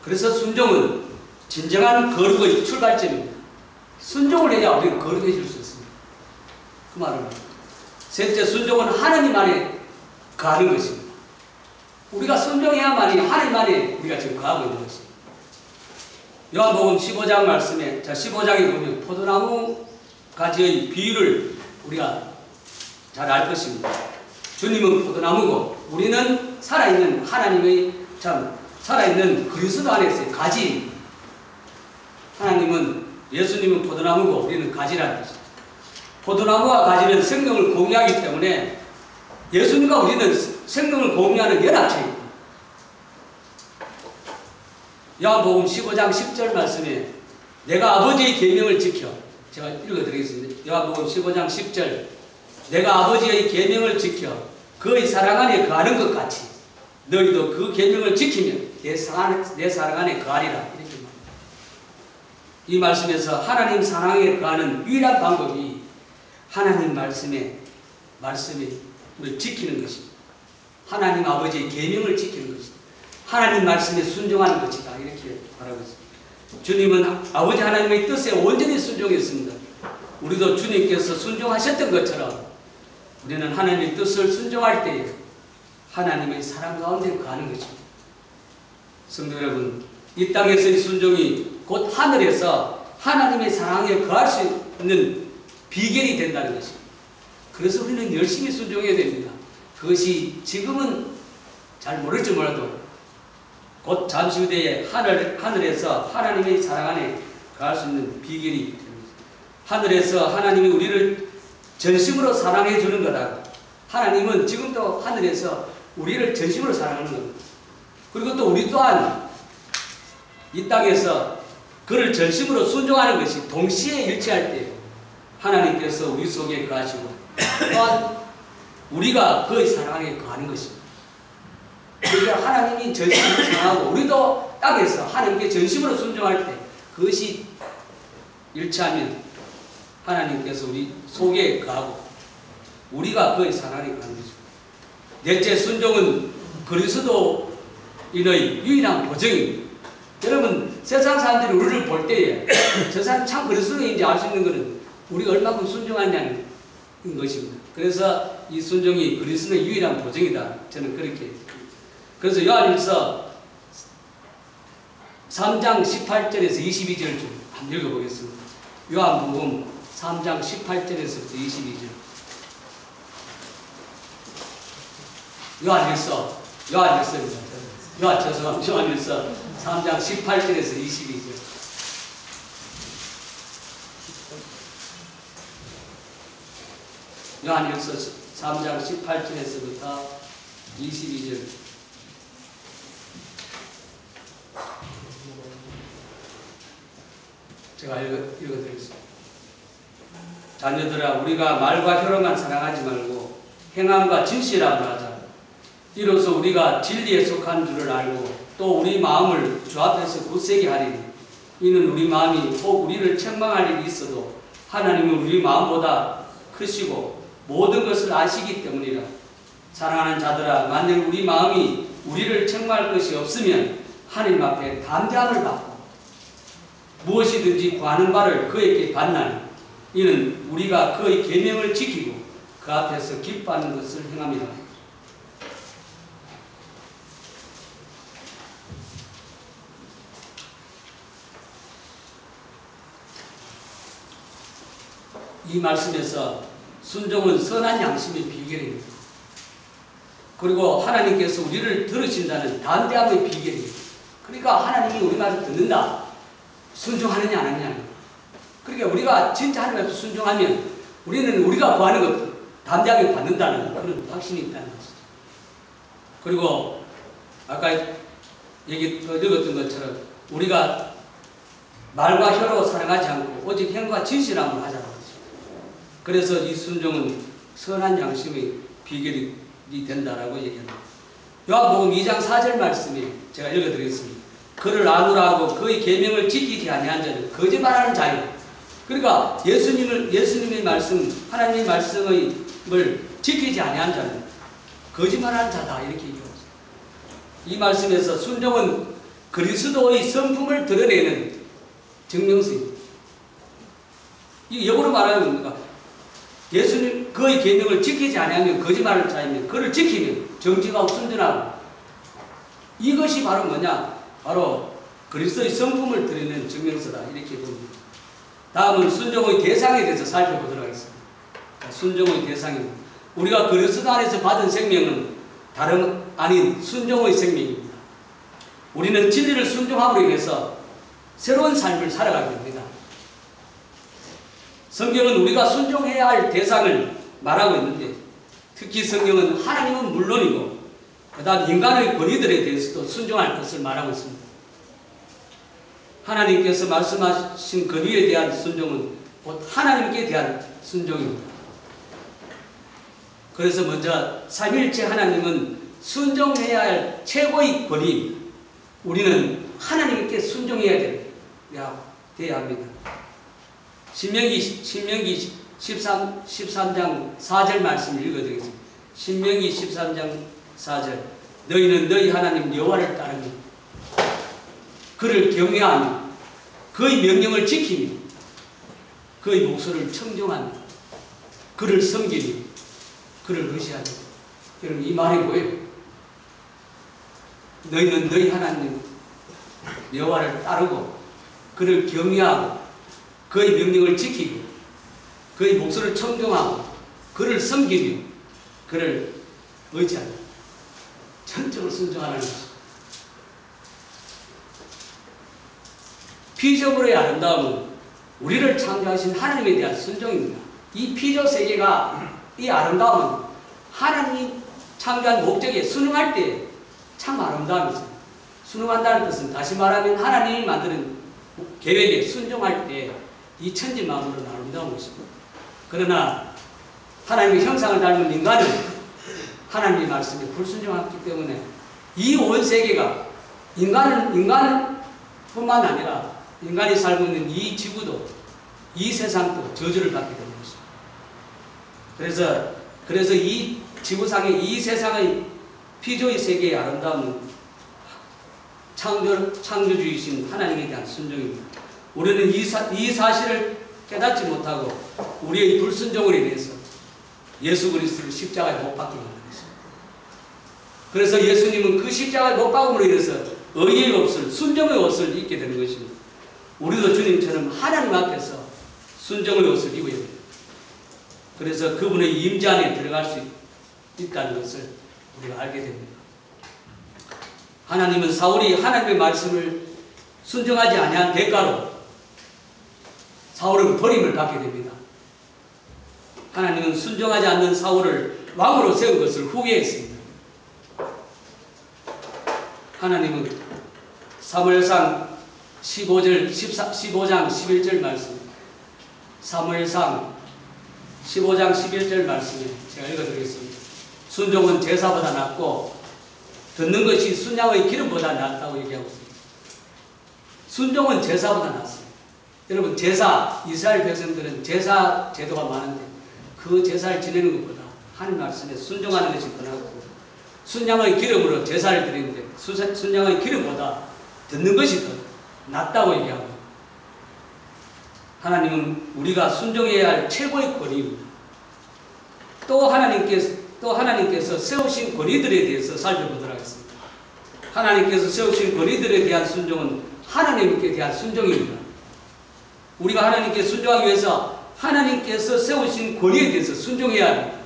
그래서 순종은 진정한 거룩의 출발점입니다. 순종을 해야 우리는 거룩해질 수 있습니다. 그 말은 셋째, 순종은 하나님 안에 거하는 것입니다. 우리가 순종해야만이 하나님 안에 우리가 지금 거하고 있는 것입니다. 요한복음 15장 말씀에 15장에 보면 포도나무 가지의 비유를 우리가 잘 알 것입니다. 주님은 포도나무고 우리는 살아있는 하나님의 살아있는 그리스도 안에서의 가지입니다. 하나님은 예수님은 포도나무고 우리는 가지라는 것입니다. 포도나무와 가지는 생명을 공유하기 때문에 예수님과 우리는 생명을 공유하는 연합체입니다. 요한복음 15장 10절 말씀에 내가 아버지의 계명을 지켜, 제가 읽어드리겠습니다. 요한복음 15장 10절 내가 아버지의 계명을 지켜 그의 사랑 안에 거하는 것 같이 너희도 그 계명을 지키면 내 사랑 안에 거하리라. 이렇게 말합니다. 이 말씀에서 하나님 사랑에 거하는 유일한 방법이 하나님 말씀을 지키는 것입니다. 하나님 아버지의 계명을 지키는 것입니다. 하나님 말씀에 순종하는 것이다. 이렇게 말하고 있습니다. 주님은 아버지 하나님의 뜻에 온전히 순종했습니다. 우리도 주님께서 순종하셨던 것처럼 우리는 하나님의 뜻을 순종할 때에 하나님의 사랑 가운데 가는 것입니다. 성도 여러분, 이 땅에서의 순종이 곧 하늘에서 하나님의 사랑에 거할 수 있는 비결이 된다는 것입니다. 그래서 우리는 열심히 순종해야 됩니다. 그것이 지금은 잘 모를지 몰라도 곧 잠시 후에 하늘에서 하나님의 사랑 안에 거할 수 있는 비결이 됩니다. 하늘에서 하나님이 우리를 전심으로 사랑해 주는 거다. 하나님은 지금도 하늘에서 우리를 전심으로 사랑하는 겁니다. 그리고 또 우리 또한 이 땅에서 그를 전심으로 순종하는 것이 동시에 일치할 때 하나님께서 우리 속에 거하시고 또한 우리가 그의 사랑에 거하는 것입니다. 그러니까 하나님이 전심으로 사랑하고 우리도 땅에서 하나님께 전심으로 순종할 때 그것이 일치하면 하나님께서 우리 속에 거하고 우리가 그의 사랑에 거하는 것입니다. 넷째, 순종은 그리스도인의 유일한 보정입니다. 여러분, 세상 사람들이 우리를 볼 때에 저 사람 참 그리스도인인지 알 수 있는 것은 우리가 얼마큼 순종하냐는 것입니다. 그래서 이 순종이 그리스도의 유일한 보정이다. 저는 그렇게. 그래서 요한일서 3장 18절에서 22절 좀 한번 읽어보겠습니다. 요한복음 3장 18절에서부터 22절. 요한일서 요한일서 3장 18절에서 22절. 요한일서 3장 18절에서부터 22절. 제가 읽어드리겠습니다. 자녀들아, 우리가 말과 혀로만 사랑하지 말고 행함과 진실함을 하자. 이로써 우리가 진리에 속한 줄을 알고 또 우리 마음을 주 앞에서 굳세게 하리니 이는 우리 마음이 혹 우리를 책망할 일이 있어도 하나님은 우리 마음보다 크시고 모든 것을 아시기 때문이라. 사랑하는 자들아, 만일 우리 마음이 우리를 책망할 것이 없으면 하나님 앞에 담대함을 받고 무엇이든지 구하는 바를 그에게 받나니 이는 우리가 그의 계명을 지키고 그 앞에서 기뻐하는 것을 행함이라. 이 말씀에서 순종은 선한 양심의 비결입니다. 그리고 하나님께서 우리를 들으신다는 담대함의 비결입니다. 그러니까 하나님이 우리 말을 듣는다. 순종하느냐 안 하느냐. 그러니까 우리가 진짜 하나님 앞에 순종하면 우리는 우리가 구하는 것 담대하게 받는다는 그런 확신이 있다는 것이죠. 그리고 아까 읽었던 것처럼 우리가 말과 혀로 사랑하지 않고 오직 행과 진실함을 하자는 것이죠. 그래서 이 순종은 선한 양심의 비결이 된다라고 얘기합니다. 요한복음 2장 4절 말씀이 제가 읽어드리겠습니다. 그를 아노라 하고 그의 계명을 지키지 아니한 자는 거짓말하는 자요. 그러니까 예수님의 말씀, 하나님의 말씀을 지키지 아니한 자는 거짓말하는 자다 이렇게 얘기합니다. 이 말씀에서 순종은 그리스도의 성품을 드러내는 증명서입니다. 이 역으로 말하는 겁니까? 예수님 그의 계명을 지키지 아니하면 거짓말을 자이면 그를 지키면 정직하고 순전하고 이것이 바로 뭐냐? 바로 그리스도의 성품을 드러내는 증명서다 이렇게 봅니다. 다음은 순종의 대상에 대해서 살펴보도록 하겠습니다. 순종의 대상입니다. 우리가 그리스도 안에서 받은 생명은 다름 아닌 순종의 생명입니다. 우리는 진리를 순종함으로 인해서 새로운 삶을 살아가게 됩니다. 성경은 우리가 순종해야 할 대상을 말하고 있는데 특히 성경은 하나님은 물론이고 그 다음 인간의 권위들에 대해서도 순종할 것을 말하고 있습니다. 하나님께서 말씀하신 권위에 대한 순종은 곧 하나님께 대한 순종입니다. 그래서 먼저 삼위일체 하나님은 순종해야 할 최고의 권위입니다. 우리는 하나님께 순종해야 돼야 합니다. 신명기 13장 4절 말씀을 읽어드리겠습니다. 신명기 13장 4절. 너희는 너희 하나님 여호와를 따르며 그를 경외하며 그의 명령을 지키며 그의 목소리를 청정하며 그를 섬기며 그를 의지하며. 여러분, 이 말이 뭐예요? 너희는 너희 하나님 여호와를 따르고 그를 경외하고 그의 명령을 지키고 그의 목소리를 청정하고 그를 섬기며 그를 의지하며 전적으로 순종하는 것입니다. 피조물의 아름다움은 우리를 창조하신 하나님에 대한 순종입니다. 이 피조 세계가, 이 아름다움은 하나님이 창조한 목적에 순응할 때 참 아름다움이죠. 순응한다는 뜻은 다시 말하면 하나님이 만드는 계획에 순종할 때 이 천지만물은 아름다운 것입니다. 그러나 하나님의 형상을 닮은 인간은 하나님의 말씀에 불순종했기 때문에 이 온 세계가 인간뿐만 아니라 인간이 살고 있는 이 지구도 이 세상도 저주를 받게 되는 것입니다. 그래서 이 지구상의 이 세상의 피조의 세계의 아름다움은 창조주이신 하나님에 대한 순종입니다. 우리는 이 사실을 깨닫지 못하고 우리의 불순종을 인해서 예수 그리스도를 십자가에 못 박게 만든 것입니다. 그래서 예수님은 그 십자가에 못 박음으로 인해서 의의 옷을, 순종의 옷을 입게 되는 것입니다. 우리도 주님처럼 하나님 앞에서 순종의 옷을 입어야 됩니다. 그래서 그분의 임재 안에 들어갈 수 있다는 것을 우리가 알게 됩니다. 하나님은 사울이 하나님의 말씀을 순종하지 아니한 대가로 사울은 버림을 받게 됩니다. 하나님은 순종하지 않는 사울을 왕으로 세운 것을 후회했습니다. 하나님은 사무엘상 15장 11절 말씀, 사무엘상 15장 11절 말씀에 제가 읽어드리겠습니다. 순종은 제사보다 낫고 듣는 것이 순양의 기름보다 낫다고 얘기하고 있습니다. 순종은 제사보다 낫습니다. 여러분, 제사, 이스라엘 백성들은 제사 제도가 많은데 그 제사를 지내는 것보다 하나님 말씀에 순종하는 것이 더 낫고, 순양의 기름으로 제사를 드리는데 순양의 기름보다 듣는 것이 더 낫다고 얘기하고, 하나님은 우리가 순종해야 할 최고의 권위입니다. 또 하나님께서 세우신 권위들에 대해서 살펴보도록 하겠습니다. 하나님께서 세우신 권위들에 대한 순종은 하나님께 대한 순종입니다. 우리가 하나님께 순종하기 위해서 하나님께서 세우신 권위에 대해서 순종해야 합니다.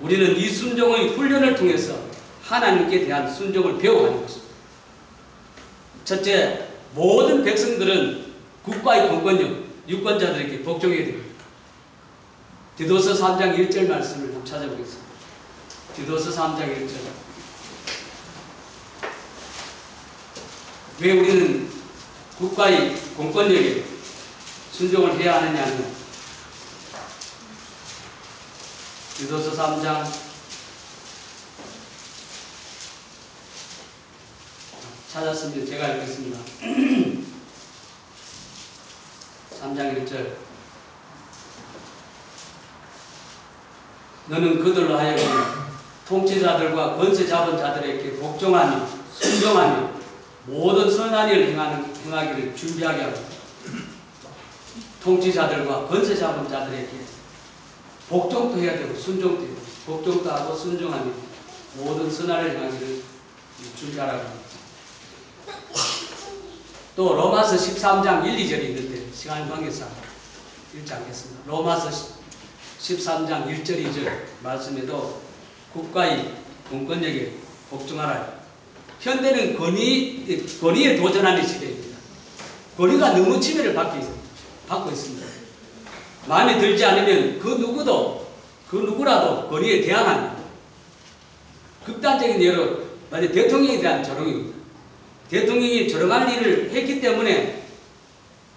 우리는 이 순종의 훈련을 통해서 하나님께 대한 순종을 배워가는 것입니다. 첫째, 모든 백성들은 국가의 공권력, 유권자들에게 복종해야 됩니다. 디도서 3장 1절 말씀을 한번 찾아보겠습니다. 디도서 3장 1절. 왜 우리는 국가의 공권력에 순종을 해야 하느냐는, 디도서 3장 찾았으면 제가 읽겠습니다. 3장 1절. 너는 그들로 하여금 통치자들과 권세 잡은 자들에게 복종하며 순종하며 모든 선한 일을 행하기를 준비하게 하고, 통치자들과 권세 잡은 자들에게 복종도 해야 되고 순종도 해야 되고, 복종도 하고 순종하며 모든 선한 일을 행하기를 준비하라고 합니다. 또 로마서 13장 1, 2절이 있는데 시간 관계상 읽지 않겠습니다. 로마서 13장 1절 2절 말씀에도 국가의 공권력에 복종하라. 현대는 권위에 도전하는 시대입니다. 권위가 너무 침해를 받고 있습니다. 마음에 들지 않으면 그 누구라도 권위에 대항합니다. 극단적인 예로 만약 대통령에 대한 조롱입니다. 대통령이 조롱할 일을 했기 때문에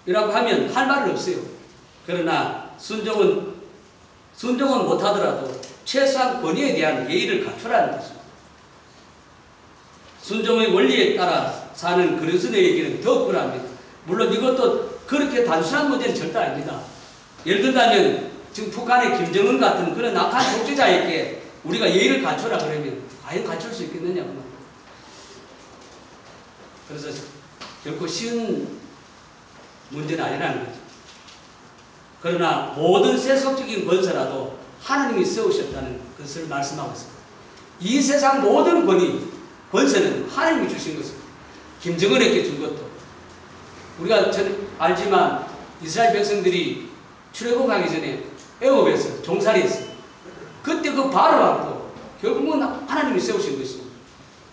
이라고 하면 할 말은 없어요. 그러나 순종은 못하더라도 최소한 권위에 대한 예의를 갖추라는 것입니다. 순종의 원리에 따라 사는 그리스도에게는 더 억울합니다. 물론 이것도 그렇게 단순한 문제는 절대 아닙니다. 예를 들자면 지금 북한의 김정은 같은 그런 악한 독재자에게 우리가 예의를 갖추라 그러면 과연 갖출 수 있겠느냐고. 그래서 결코 쉬운 문제는 아니라는 거죠. 그러나 모든 세속적인 권세라도 하나님이 세우셨다는 것을 말씀하고 있습니다. 이 세상 모든 권세는 하나님이 주신 것입니다. 김정은에게 준 것도 우리가 알지만 이스라엘 백성들이 출애굽하기 전에 애굽에서 종살이 했어요. 그때 그 바로왕도 결국은 하나님이 세우신 것입니다.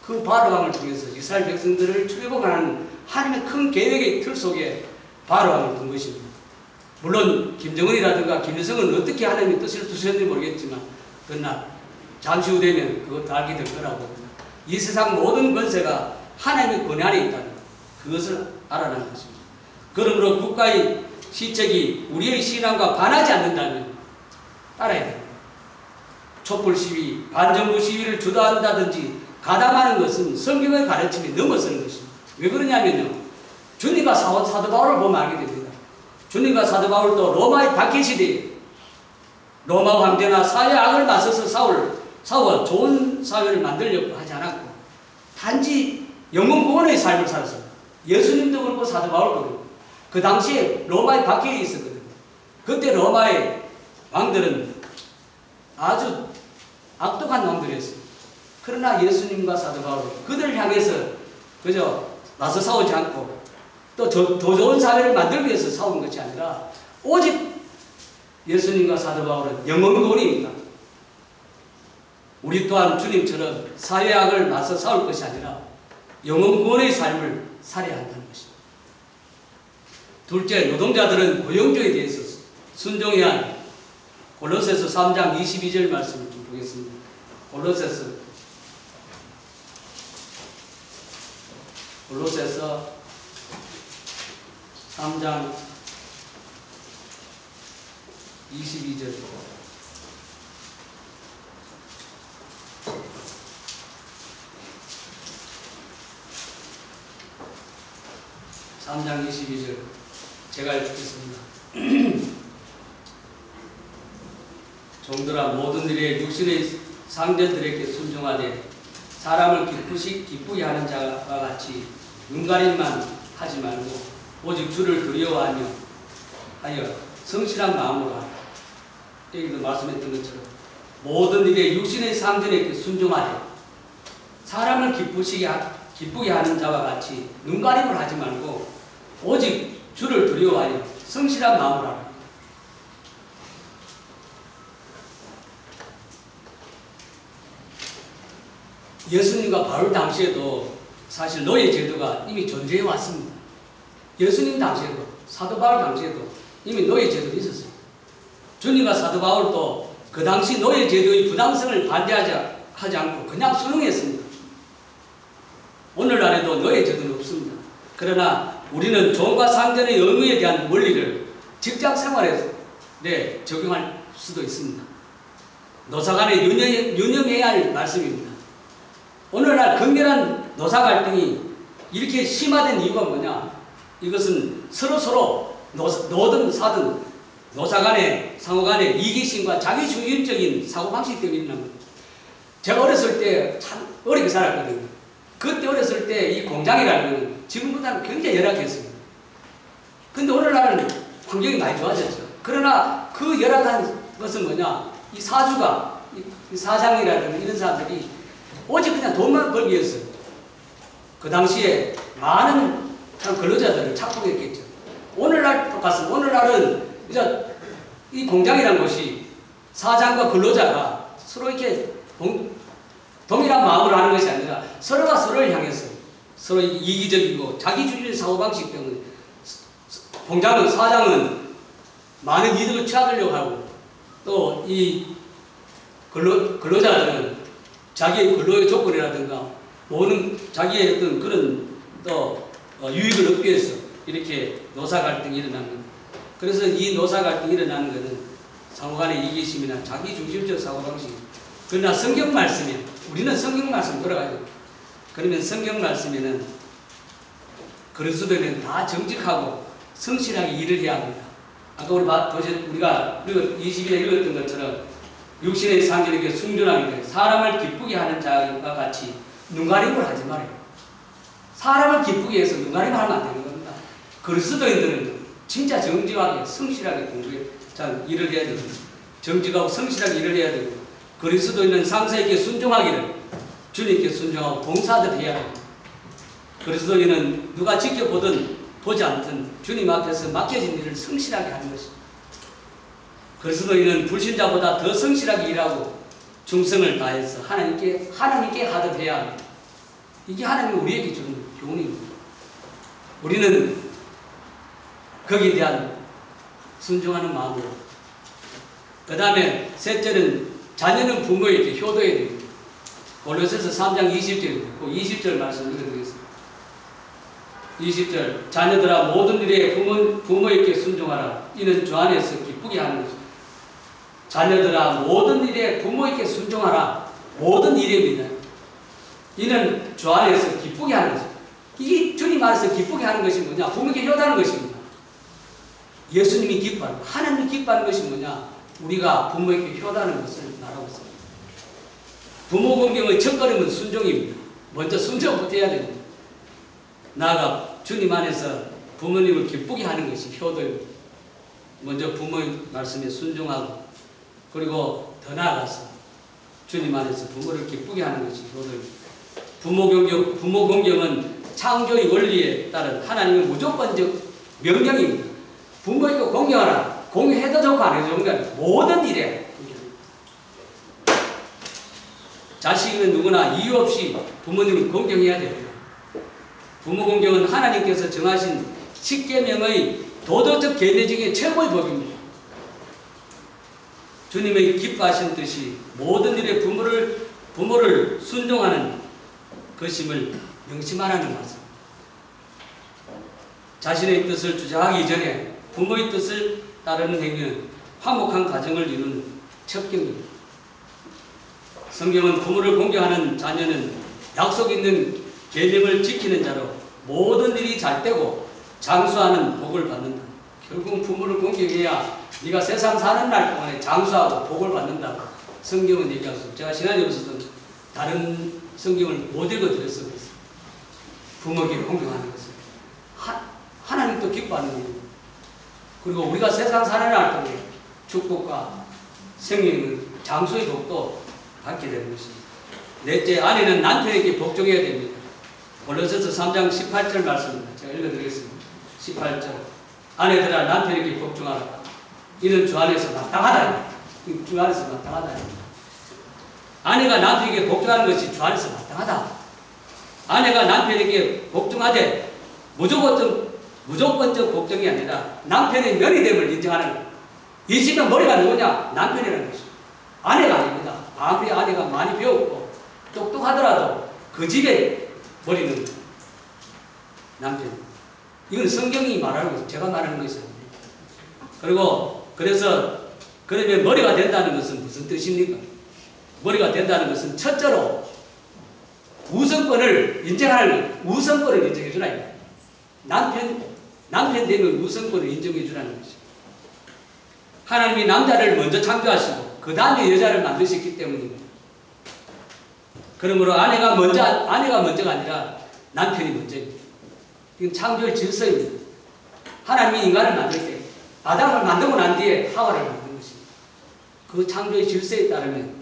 그 바로왕을 통해서 이스라엘 백성들을 출애굽하는 하나님의 큰 계획의 틀 속에 바로왕을 둔 것입니다. 물론 김정은이라든가 김일성은 어떻게 하나님의 뜻을 두셨는지 모르겠지만 그러나 잠시 후 되면 그것도 알게 될 거라고 봅니다. 이 세상 모든 권세가 하나님의 권위 안에 있다는 그것을 알아내는 것입니다. 그러므로 국가의 시책이 우리의 신앙과 반하지 않는다면 따라야 됩니다. 촛불 시위, 반정부 시위를 주도한다든지 가담하는 것은 성경의 가르침에 넘어서는 것입니다. 왜 그러냐면요. 주님과 사도 바울을 보면 알게 됩니다. 주님과 사도 바울도 로마의 박해시대에 로마 황제나 사회 악을 맞서서 싸워 좋은 사회를 만들려고 하지 않았고 단지 영혼 구원의 삶을 살았습니다. 예수님도 그렇고 사도 바울도 그렇고 그 당시에 로마의 박해에 있었거든요. 그때 로마의 왕들은 아주 악독한 왕들이었습니다. 그러나 예수님과 사도 바울은 그들을 향해서 그저 나서 싸우지 않고 또 더 좋은 사회를 만들기 위해서 싸운 것이 아니라 오직 예수님과 사도 바울은 영혼 구원입니다. 우리 또한 주님처럼 사회악을 맞서 싸울 것이 아니라 영혼 구원의 삶을 살아야 한다는 것입니다. 둘째, 노동자들은 고용주에 대해서 순종해야 합니다. 골로새서 3장 22절 말씀을 좀 보겠습니다. 골로새서 3장 22절. 제가 읽겠습니다. 종들아 모든 일에 육신의 상전들에게 순종하되 사람을 기쁘게 하는 자와 같이 눈가림만 하지 말고 오직 주를 두려워하며 하여 성실한 마음으로 하라. 여기도 말씀했던 것처럼 모든 일에 육신의 상전에게 순종하되 사람을 기쁘게 하는 자와 같이 눈가림을 하지 말고 오직 주를 두려워하여 성실한 마음으로 하라. 예수님과 바울 당시에도 사실 노예 제도가 이미 존재해 왔습니다. 예수님 당시에도 사도 바울 당시에도 이미 노예 제도가 있었어요. 주님과 사도 바울도 그 당시 노예 제도의 부당성을 반대하지 않고 그냥 순응했습니다. 오늘날에도 노예 제도는 없습니다. 그러나 우리는 종과 상전의 의무에 대한 원리를 직장 생활에 적용할 수도 있습니다. 노사간에 유념해야 할 말씀입니다. 오늘날 극렬한 노사 갈등이 이렇게 심화된 이유가 뭐냐? 이것은 서로 노든 사든 노사 간의 상호 간의 이기심과 자기중심적인 사고방식 때문에 일어난 겁니다. 제가 어렸을 때 참 어렵게 살았거든요. 그때 어렸을 때 이 공장이라는 것은 지금보다는 굉장히 열악했습니다. 근데 오늘날은 환경이 많이 좋아졌죠. 그러나 그 열악한 것은 뭐냐? 이 사주가, 이 사장이라든지 이런 사람들이 오직 그냥 돈만 벌기 위해서 그 당시에 많은 근로자들을 착복했겠죠. 오늘날 똑같습니다. 오늘날은 이제 이 공장이라는 것이 사장과 근로자가 서로 이렇게 동일한 마음으로 하는 것이 아니라 서로가 서로를 향해서 서로 이기적이고 자기주의적인 사고방식 때문에 사장은 많은 이득을 취하려고 하고 또 이 근로자들은 자기의 근로의 조건이라든가 모든 자기의 어떤 그런 또 유익을 얻기 위해서 이렇게 노사 갈등이 일어나는 겁니다. 그래서 이 노사 갈등이 일어나는 것은 상호간의 이기심이나 자기중심적 사고방식입니다. 그러나 성경 말씀에 우리는 성경 말씀 돌아가야 됩니다. 그러면 성경 말씀에는 그리스도인은 다 정직하고 성실하게 일을 해야 합니다. 아까 우리가 20일에 읽었던 것처럼 육신의 상전에게 순종하게 돼 사람을 기쁘게 하는 자와 같이 눈가림을 하지 말아요. 사람을 기쁘게 해서 눈가림을 하면 안 되는 겁니다. 그리스도인들은 진짜 정직하게 성실하게 일을 해야 되고, 정직하고 성실하게 일을 해야 되고, 그리스도인은 상사에게 순종하기를 주님께 순종하고 봉사를 해야 됩니다. 그리스도인은 누가 지켜보든 보지 않든 주님 앞에서 맡겨진 일을 성실하게 하는 것입니다. 그리스도인은 불신자보다 더 성실하게 일하고 충성을 다해서 하나님께 하듯 해야 합니다. 이게 하나님이 우리에게 주는 교훈입니다. 우리는 거기에 대한 순종하는 마음으로, 그 다음에 셋째는 자녀는 부모에게 효도해야 됩니다. 골로새서 3장 20절입니다. 그 20절 말씀 읽어드리겠습니다. 20절, 자녀들아 모든 일에 부모에게 순종하라. 이는 주 안에서 기쁘게 하는 것입니다. 자녀들아 모든 일에 부모에게 순종하라. 모든 일입니다. 이는 주 안에서 기쁘게 하는 것입니다. 이게 주님 안에서 기쁘게 하는 것이 뭐냐? 부모에게 효도하는 것입니다. 예수님이 기뻐하는, 하나님이 기뻐하는 것이 뭐냐? 우리가 부모에게 효도하는 것을 말하고 있습니다. 부모 공경의 첫걸음은 순종입니다. 먼저 순종부터 해야 됩니다. 나아가 주님 안에서 부모님을 기쁘게 하는 것이 효도입니다. 먼저 부모의 말씀에 순종하고, 그리고 더 나아가서 주님 안에서 부모를 기쁘게 하는 것이 효도입니다. 부모 공경은 창조의 원리에 따른 하나님의 무조건적 명령입니다. 부모에게 공경하라. 공경해도 좋고 안 해도 좋은 게 아니라 모든 일에 자식은 누구나 이유 없이 부모님을 공경해야 됩니다. 부모 공경은 하나님께서 정하신 10계명의 도덕적 계례 중에 최고의 법입니다. 주님의 기뻐하신 뜻이 모든 일에 부모를 순종하는 것임을 명심하라는 말씀. 자신의 뜻을 주장하기 전에 부모의 뜻을 따르는 행위는 화목한 가정을 이루는 첩경입니다. 성경은 부모를 공경하는 자녀는 약속 있는 계명을 지키는 자로 모든 일이 잘 되고 장수하는 복을 받는다. 결국은 부모를 공경해야 네가 세상 사는 날 동안에 장수하고 복을 받는다고 성경은 얘기하고 있습니다. 제가 시간이 없어서 다른 성경을 못 읽어드렸어요. 부모에게 공경하는 것을 하나님도 기뻐하는 일입니다. 그리고 우리가 세상 사는 날 동안에 축복과 생명의 장수의 복도 받게 되는 것입니다. 넷째, 아내는 남편에게 복종해야 됩니다. 골로새서 3장 18절 말씀입니다. 제가 읽어드리겠습니다. 18절, 아내들아 남편에게 복종하라. 이는 주 안에서 마땅하다. 주 안에서 마땅하다. 아내가 남편에게 복종하는 것이 주 안에서 마땅하다. 아내가 남편에게 복종하되 무조건적 복종이 아니라 남편의 면이됨을 인정하는 것. 이 집에 머리가 누구냐? 남편이라는 것입니다. 아내가 아닙니다. 아무리 아내가 많이 배웠고 똑똑하더라도 그 집에 머리는 남편. 이건 성경이 말하는 것이죠. 제가 말하는 것이 아닙니다. 그리고 그러면 머리가 된다는 것은 무슨 뜻입니까? 머리가 된다는 것은 첫째로 우선권을 인정하는, 우선권을 인정해 주라는 거예요. 남편 되면 우선권을 인정해 주라는 것이죠. 하나님이 남자를 먼저 창조하시고 그 다음에 여자를 만드셨기 때문입니다. 그러므로 아내가 먼저가 아니라 남편이 먼저입니다. 이건 창조의 질서입니다. 하나님이 인간을 만들 때 아담을 만들고 난 뒤에 하와를 만든 것입니다. 그 창조의 질서에 따르면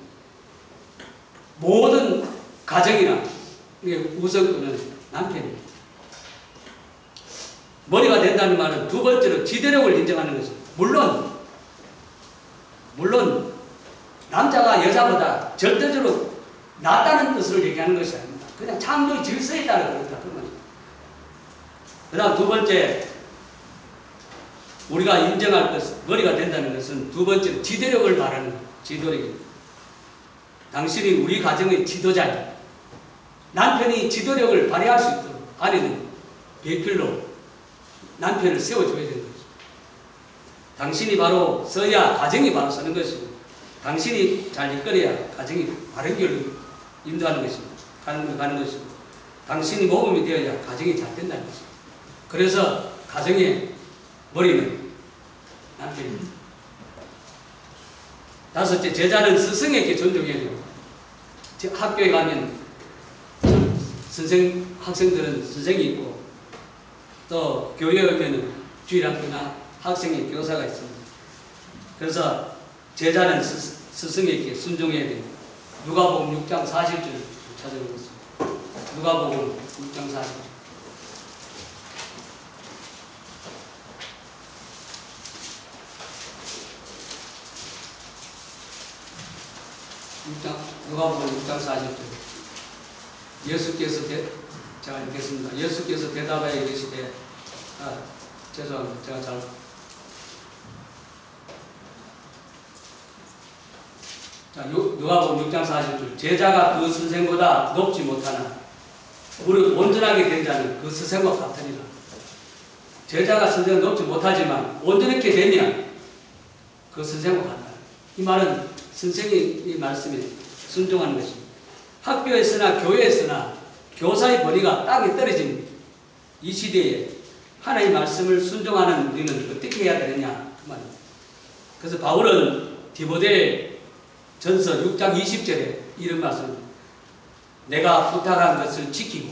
모든 가정이나 우선권은 남편입니다. 머리가 된다는 말은 두 번째로 지도력을 인정하는 것입니다. 물론 남자가 여자보다 절대적으로 낫다는 뜻으로 얘기하는 것이 아닙니다. 그냥 창조의 질서에 따라 그렇다. 그 다음 두 번째, 우리가 인정할 것은, 머리가 된다는 것은 두 번째로 지도력을 말하는 거예요. 지도력입니다. 당신이 우리 가정의 지도자입니다. 남편이 지도력을 발휘할 수 있도록 아내는 배필로 남편을 세워줘야 되는 거죠. 당신이 바로 서야 가정이 바로 서는 것이고, 당신이 잘 이끌어야 가정이 바른 길로 인도하는 것입니다. 가는 것이고, 당신이 모범이 되어야 가정이 잘 된다는 것입니다. 그래서 가정의 머리는 남편입니다. 다섯째, 제자는 스승에게 존중해야 됩니다. 학교에 가면 학생들은 선생이 있고, 또 교회에 오면 주일학교나 학생의 교사가 있습니다. 그래서 제자는 스승에게 순종해야 됩니다. 누가복음 6장 40절을 찾아보겠습니다. 누가복음 6장 40절. 누가복음 6장 40절. 예수께서 제가 읽겠습니다. 예수께서 대답하여 이르시되 죄송합니다. 제가 잘 누가복음 6장 40절. 제자가 그 선생보다 높지 못하나 무릇 온전하게 된 자는 그 스승과 같으리라. 제자가 선생을 높지 못하지만 온전하게 되면 그 선생과 같다. 이 말은 선생의 이 말씀에 순종하는 것입니다. 학교에서나 교회에서나 교사의 권위가 땅에 떨어진 이 시대에 하나님의 말씀을 순종하는 우리는 어떻게 해야 되느냐 그 말입니다. 그래서 바울은 디모데 전서 6장 20절에 이런 말씀입니다. 내가 부탁한 것을 지키고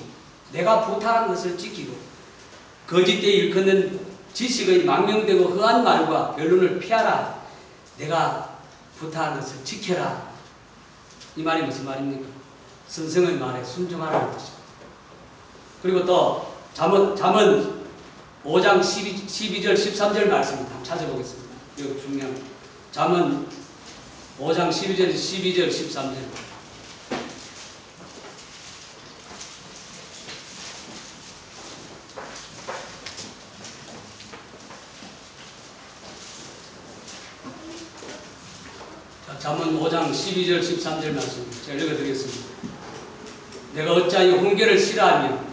거짓되이 일컫는 지식의 망명되고 허한 말과 변론을 피하라. 내가 부탁한 것을 지켜라. 이 말이 무슨 말입니까? 선생의 말에 순종하라는 뜻입니다. 그리고 또 잠언 5장 12절 13절 말씀입니다. 한번 찾아보겠습니다. 이거 중요합니다. 잠언 5장 12절 13절. 잠언 5장 12절 13절 말씀 제가 읽어드리겠습니다. 내가 어찌하여 훈계를 싫어하며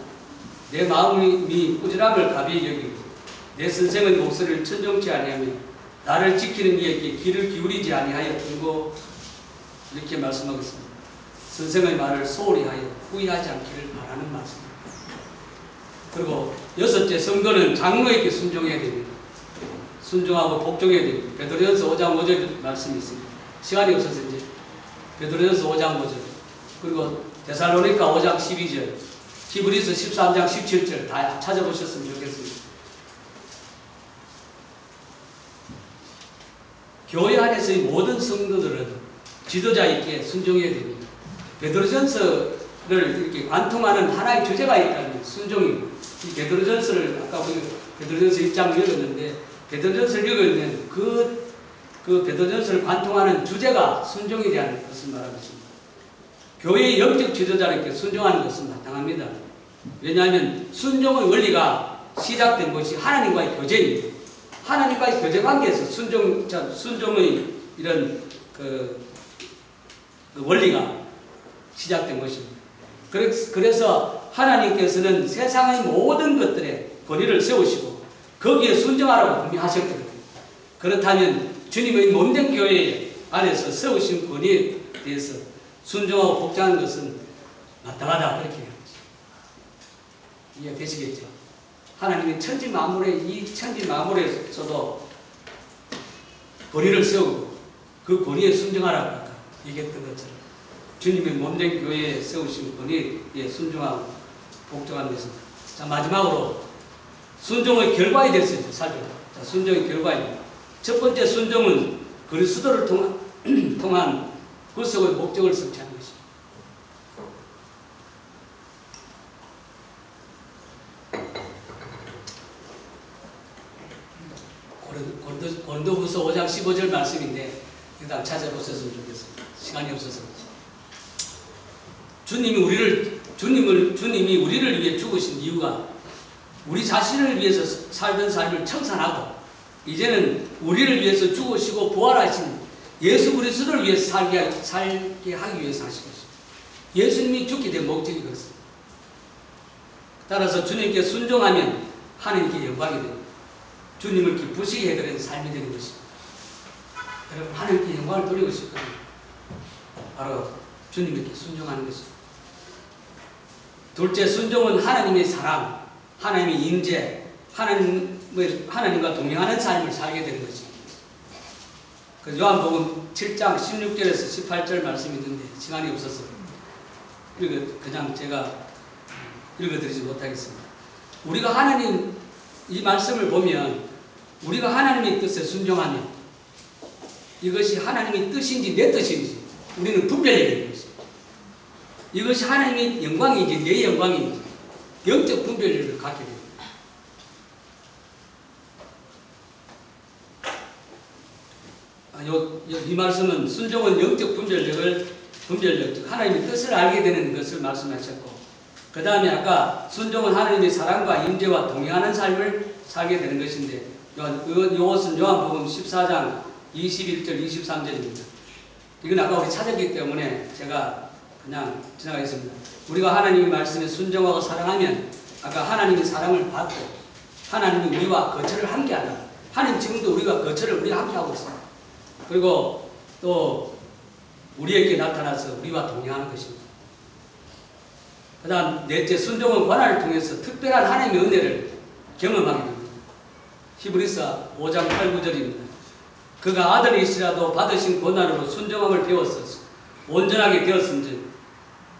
내 마음이 꾸지람을 가벼이 여기고 내 선생의 목소리를 천정치 아니하며 나를 지키는 이에게 귀를 기울이지 아니하여 들고 이렇게 말씀하고 있습니다. 선생의 말을 소홀히 하여 후회하지 않기를 바라는 말씀입니다. 그리고 여섯째, 성도는 장로에게 순종해야 됩니다. 순종하고 복종해야 됩니다. 베드로전서 5장 5절 말씀이 있습니다. 시간이 없어서 이제 베드로전서 5장 5절 그리고 데살로니가 5장 12절 히브리서 13장 17절 다 찾아보셨으면 좋겠습니다. 교회 안에서의 모든 성도들은 지도자에게 순종해야 됩니다. 베드로전서를 이렇게 관통하는 하나의 주제가 있다면 순종입니다. 이 베드로전서를 아까 우리 베드로전서 1장 읽었는데 베드로전서를 읽으면 그 베드로전서를 관통하는 주제가 순종에 대한 것을 말하고 있습니다. 교회의 영적 지도자에게 순종하는 것은 마땅합니다. 왜냐하면 순종의 원리가 시작된 것이 하나님과의 교제입니다. 하나님과의 교제 관계에서 순종의 이런 그 원리가 시작된 것입니다. 그래서 하나님께서는 세상의 모든 것들에 권위를 세우시고 거기에 순종하라고 분명하셨거든요. 그렇다면 주님의 몸된 교회 안에서 세우신 권위에 대해서 순종하고 복종하는 것은 마땅하다 그렇게 해요. 이해되시겠죠? 하나님이 천지 만물에 이 천지 만물에서도 권위를 세우고 그 권위에 순종하라고 아까 얘기했던 것처럼 주님의 몸된 교회에 세우신 권위에 순종하고 복종하는 것입니다. 자, 마지막으로 순종의 결과에 대해서 살펴보자. 순종의 결과입니다. 첫 번째 순종은 그리스도를 통한 구속의 목적을 성취하는 것입니다. 고린도후서 5장 15절 말씀인데 일단 찾아보셨으면 좋겠습니다. 시간이 없어서 주님이 우리를 위해 죽으신 이유가 우리 자신을 위해서 살던 삶을 청산하고 이제는 우리를 위해서 죽으시고 부활하신 예수 그리스도를 위해서 살게 하기 위해서 하신 것입니다. 예수님이 죽게 된 목적이 그렇습니다. 따라서 주님께 순종하면 하나님께 영광이 됩니다. 주님을 기쁘시게 해드리는 삶이 되는 것입니다. 여러분 하나님께 영광을 돌리고 싶거든요. 바로 주님께 순종하는 것입니다. 둘째, 순종은 하나님의 사랑, 하나님의 임재, 하나님과 동행하는 삶을 살게 되는 것입니다. 그 요한복음 7장 16절에서 18절 말씀이 있는데 시간이 없어서 그냥 제가 읽어드리지 못하겠습니다. 우리가 하나님 이 말씀을 보면 우리가 하나님의 뜻에 순종하면 이것이 하나님의 뜻인지 내 뜻인지 우리는 분별해야 되는 것입니다. 이것이 하나님의 영광인지 내 영광인지 영적 분별력을 갖게 됩니다. 이 말씀은 순종은 영적 분별력, 즉 하나님의 뜻을 알게 되는 것을 말씀하셨고, 그 다음에 아까 순종은 하나님의 사랑과 임재와 동행하는 삶을 살게 되는 것인데, 이것은 요한복음 14장 21절 23절입니다. 이건 아까 우리 찾았기 때문에 제가 그냥 지나가겠습니다. 우리가 하나님의 말씀에 순종하고 사랑하면 아까 하나님의 사랑을 받고 하나님이 우리와 거처를 함께하다. 하나님 지금도 우리가 거처를 우리가 함께하고 있습니다. 그리고 또 우리에게 나타나서 우리와 동행하는 것입니다. 그 다음 넷째, 순종은 고난을 통해서 특별한 하나님의 은혜를 경험하게 됩니다. 히브리서 5장 8, 9절입니다. 그가 아들이시라도 받으신 고난으로 순종함을 배웠어 온전하게 되었은즉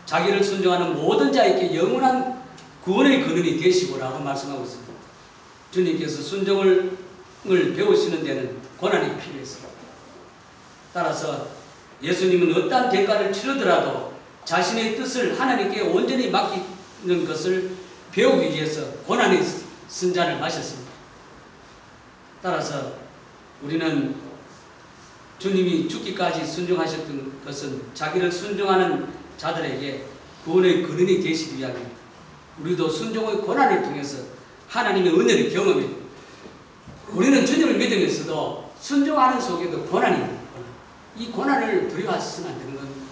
자기를 순종하는 모든 자에게 영원한 구원의 근원이 되시고라고 말씀하고 있습니다. 주님께서 순종을 배우시는 데는 고난이 필요했습니다. 따라서 예수님은 어떠한 대가를 치르더라도 자신의 뜻을 하나님께 온전히 맡기는 것을 배우기 위해서 고난의 쓴잔을 마셨습니다. 따라서 우리는 주님이 죽기까지 순종하셨던 것은 자기를 순종하는 자들에게 구원의 근원이 되시기 위함입니다. 우리도 순종의 고난을 통해서 하나님의 은혜를 경험해 우리는 주님을 믿으면서도 순종하는 속에도 고난이 있는 이 고난을 두려워하시면 안 되는 겁니다.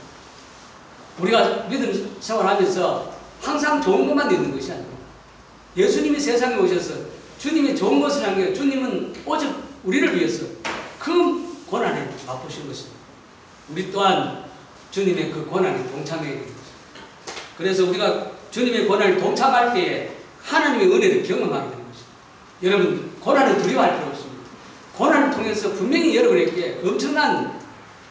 우리가 믿음 생활하면서 항상 좋은 것만 있는 것이 아닙니다. 예수님이 세상에 오셔서 주님의 좋은 것을 한 게 주님은 오직 우리를 위해서 큰 고난을 맛보신 것입니다. 우리 또한 주님의 그 고난에 동참해야 됩니다. 그래서 우리가 주님의 고난을 동참할 때에 하나님의 은혜를 경험하게 되는 것입니다. 여러분, 고난을 두려워할 필요 없습니다. 고난을 통해서 분명히 여러분에게 엄청난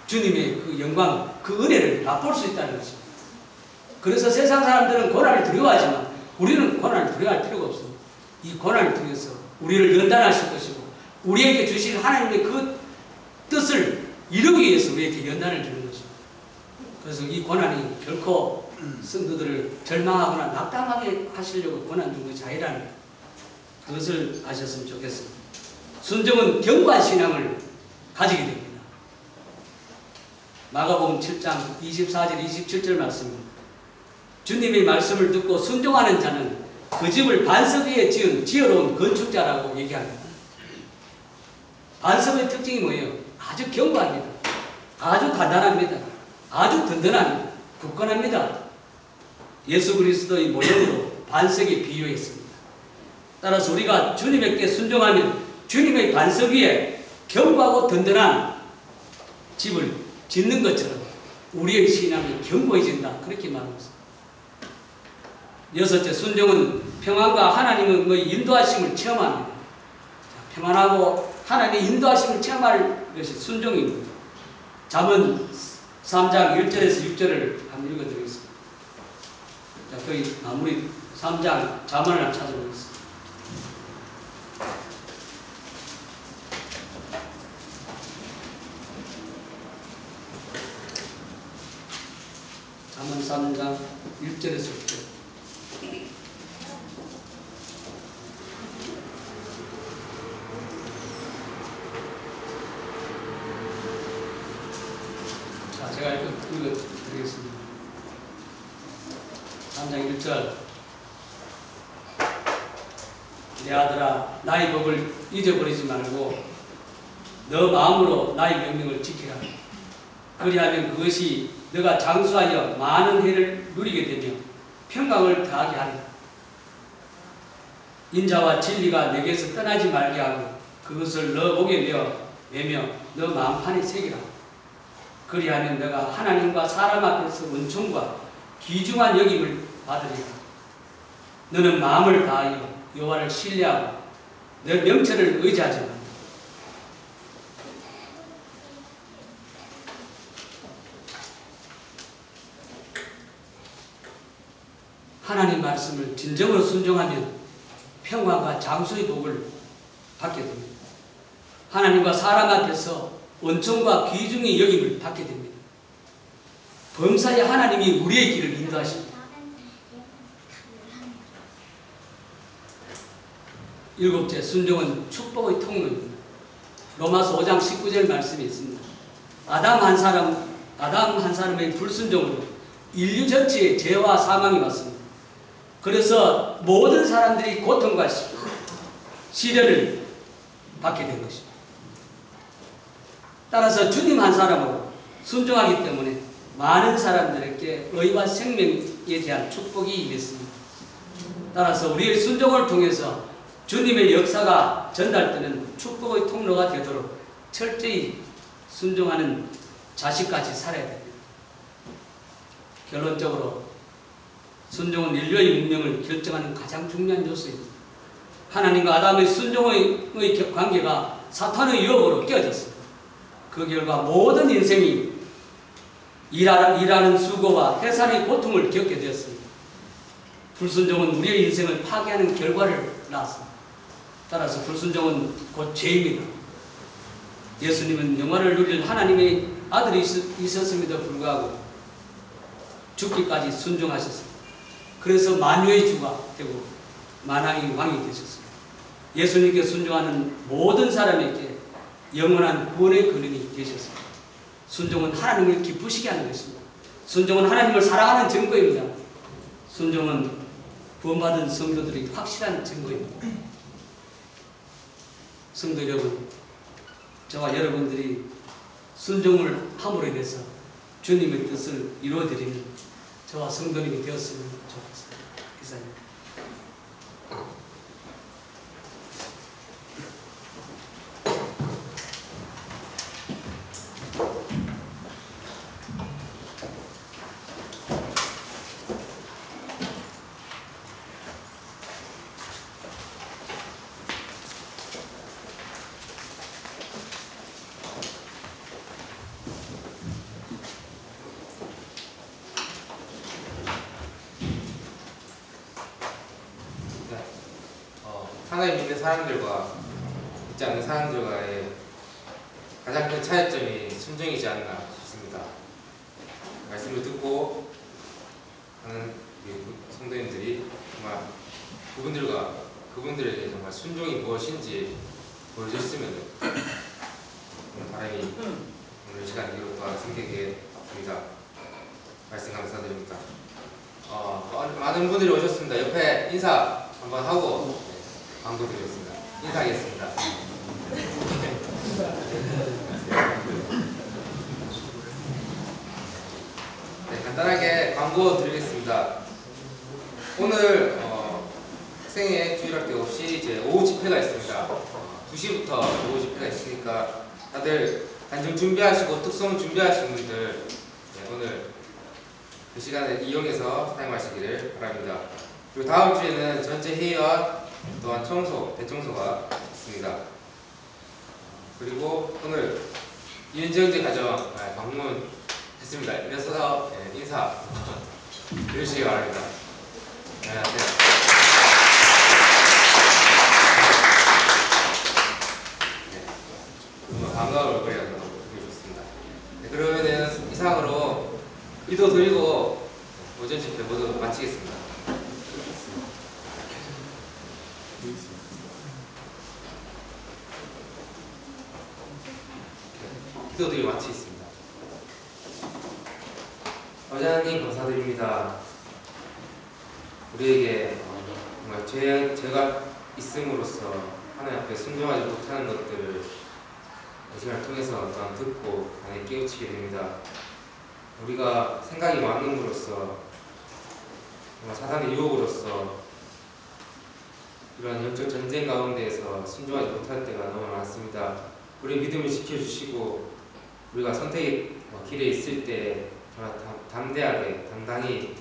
주님의 그 영광, 그 은혜를 맛볼 수 있다는 것입니다. 그래서 세상 사람들은 고난을 두려워하지만 우리는 고난을 두려워할 필요가 없습니다. 이 고난을 통해서 우리를 연단하실 것이고 우리에게 주실 하나님의 그 뜻을 이루기 위해서 우리에게 연단을 주는 것입니다. 그래서 이 고난이 결코 성도들을 절망하거나 낙담하게 하시려고 고난 준 것이 아니라는 그것을 아셨으면 좋겠습니다. 순종은 견고한 신앙을 가지게 됩니다. 마가복음 7장 24절 27절 말씀입니다. 주님의 말씀을 듣고 순종하는 자는 그 집을 반석 위에 지은 지혜로운 건축자라고 얘기합니다. 반석의 특징이 뭐예요? 아주 견고합니다. 아주 단단합니다. 아주 든든합니다. 굳건합니다. 예수 그리스도의 모형으로 반석에 비유했습니다. 따라서 우리가 주님에게 순종하면 주님의 반석 위에 견고하고 든든한 집을 짓는 것처럼 우리의 신앙이 견고해진다. 그렇게 말합니다. 여섯째, 순종은 평안과 하나님의 인도하심을 체험합니다. 평안하고 하나님의 인도하심을 체험할 것이 순종입니다. 잠언 3장 1절에서 6절을 한번 읽어드리겠습니다. 자, 거의 마무리 3장 잠언을 한번 찾아보겠습니다. 잠언 3장 1절에서 6절. 자, 제가 읽어드리겠습니다. 3장 1절. 내 아들아, 나의 법을 잊어버리지 말고 너 마음으로 나의 명령을 지키라. 그리하면 그것이 너가 장수하여 많은 해를 누리게 되며 평강을 더하게 하리라. 인자와 진리가 내게서 떠나지 말게 하고 그것을 너 목에 매며 너 마음판에 새기라. 그리하면 너가 하나님과 사람 앞에서 은총과 귀중한 여김을 받으리라. 너는 마음을 다하여 여호와를 신뢰하고 내 명철을 의지하지 마. 하나님 말씀을 진정으로 순종하면 평화가 장수의 복을 받게 됩니다. 하나님과 사람 앞에서 은총과 귀중히 여김을 받게 됩니다. 범사에 하나님이 우리의 길을 인도하십니다. 일곱째, 순종은 축복의 통로입니다. 로마서 5장 19절 말씀이 있습니다. 아담 한 사람의 불순종으로 인류 전체에 죄와 사망이 왔습니다. 그래서 모든 사람들이 고통과 시련을 받게 된 것입니다. 따라서 주님 한 사람으로 순종하기 때문에 많은 사람들에게 의와 생명에 대한 축복이 임했습니다. 따라서 우리의 순종을 통해서 주님의 역사가 전달되는 축복의 통로가 되도록 철저히 순종하는 자식까지 살아야 됩니다. 결론적으로 순종은 인류의 운명을 결정하는 가장 중요한 요소입니다. 하나님과 아담의 순종의 관계가 사탄의 유혹으로 깨어졌습니다. 그 결과 모든 인생이 일하는 수고와 해산의 고통을 겪게 되었습니다. 불순종은 우리의 인생을 파괴하는 결과를 낳았습니다. 따라서 불순종은 곧 죄입니다. 예수님은 영원을 누릴 하나님의 아들이 있었음에도 불구하고 죽기까지 순종하셨습니다. 그래서 만유의 주가 되고 만왕의 왕이 되셨습니다. 예수님께 순종하는 모든 사람에게 영원한 구원의 근원이 되셨습니다. 순종은 하나님을 기쁘시게 하는 것입니다. 순종은 하나님을 사랑하는 증거입니다. 순종은 구원받은 성도들의 확실한 증거입니다. 성도 여러분, 저와 여러분들이 순종을 함으로 인해서 주님의 뜻을 이루어드리는 저와 성도님이 되었으면 좋겠습니다. 기사님. 하나님 믿는 사람들과 믿지 않는 사람들과의 가장 큰 차이점이 순종이지 않나 싶습니다. 말씀을 듣고 하는 성도님들이 정말 그분들에게 정말 순종이 무엇인지 보여줬으면 바람이 오늘 시간 이후 또한 생기게 됩니다. 말씀 감사드립니다. 많은 분들이 오셨습니다. 옆에 인사 한번 하고 광고 드리겠습니다. 인사하겠습니다. 네, 간단하게 광고 드리겠습니다. 오늘 학생회 주일학교 없이 이제 오후 집회가 있습니다. 2시부터 오후 집회가 있으니까 다들 단정 준비하시고 특송 준비하신 분들 오늘 그 시간을 이용해서 사용하시기를 바랍니다. 그리고 다음 주에는 전체 회의와 또한 대청소가 있습니다. 그리고 오늘 이은정제 가정 방문했습니다. 이어서 인사 해주시기 바랍니다. 안녕하세요. 너무 반가운 얼굴이라서 너무 좋습니다. 그러면은 이상으로 기도 드리고 오전 집회 모두 마치겠습니다. 기도드리고 마치겠습니다. 아버지 하나님 감사드립니다. 우리에게 정말 죄가 있음으로써 하나님 앞에 순종하지 못하는 것들을 이 시간을 통해서 또한 듣고 안에 깨우치게 됩니다. 우리가 생각이 많음으로써 정말 사단의 유혹으로서 이러한 영적 전쟁 가운데에서 순종하지 못할 때가 너무 많습니다. 우리의 믿음을 지켜주시고 우리가 선택의 길에 있을 때 정말 담대하게 당당히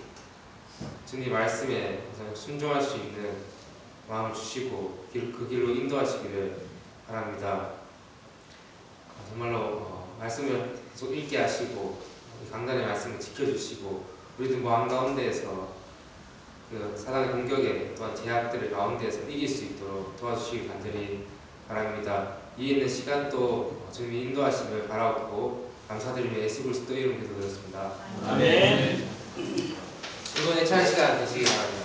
주님 말씀에 순종할 수 있는 마음을 주시고 그 길로 인도하시기를 바랍니다. 정말로 말씀을 계속 읽게 하시고 강단의 말씀을 지켜주시고 우리들 마음 가운데에서 그 사단의 공격에 또한 제약들을 가운데에서 이길 수 있도록 도와주시기 간절히 바랍니다. 이 있는 시간도 주님 인도하심을 바라고 감사드리며 예수 그리스도 이름 기도드렸습니다. 아멘. 이번 예찬 시간 되시기 바랍니다.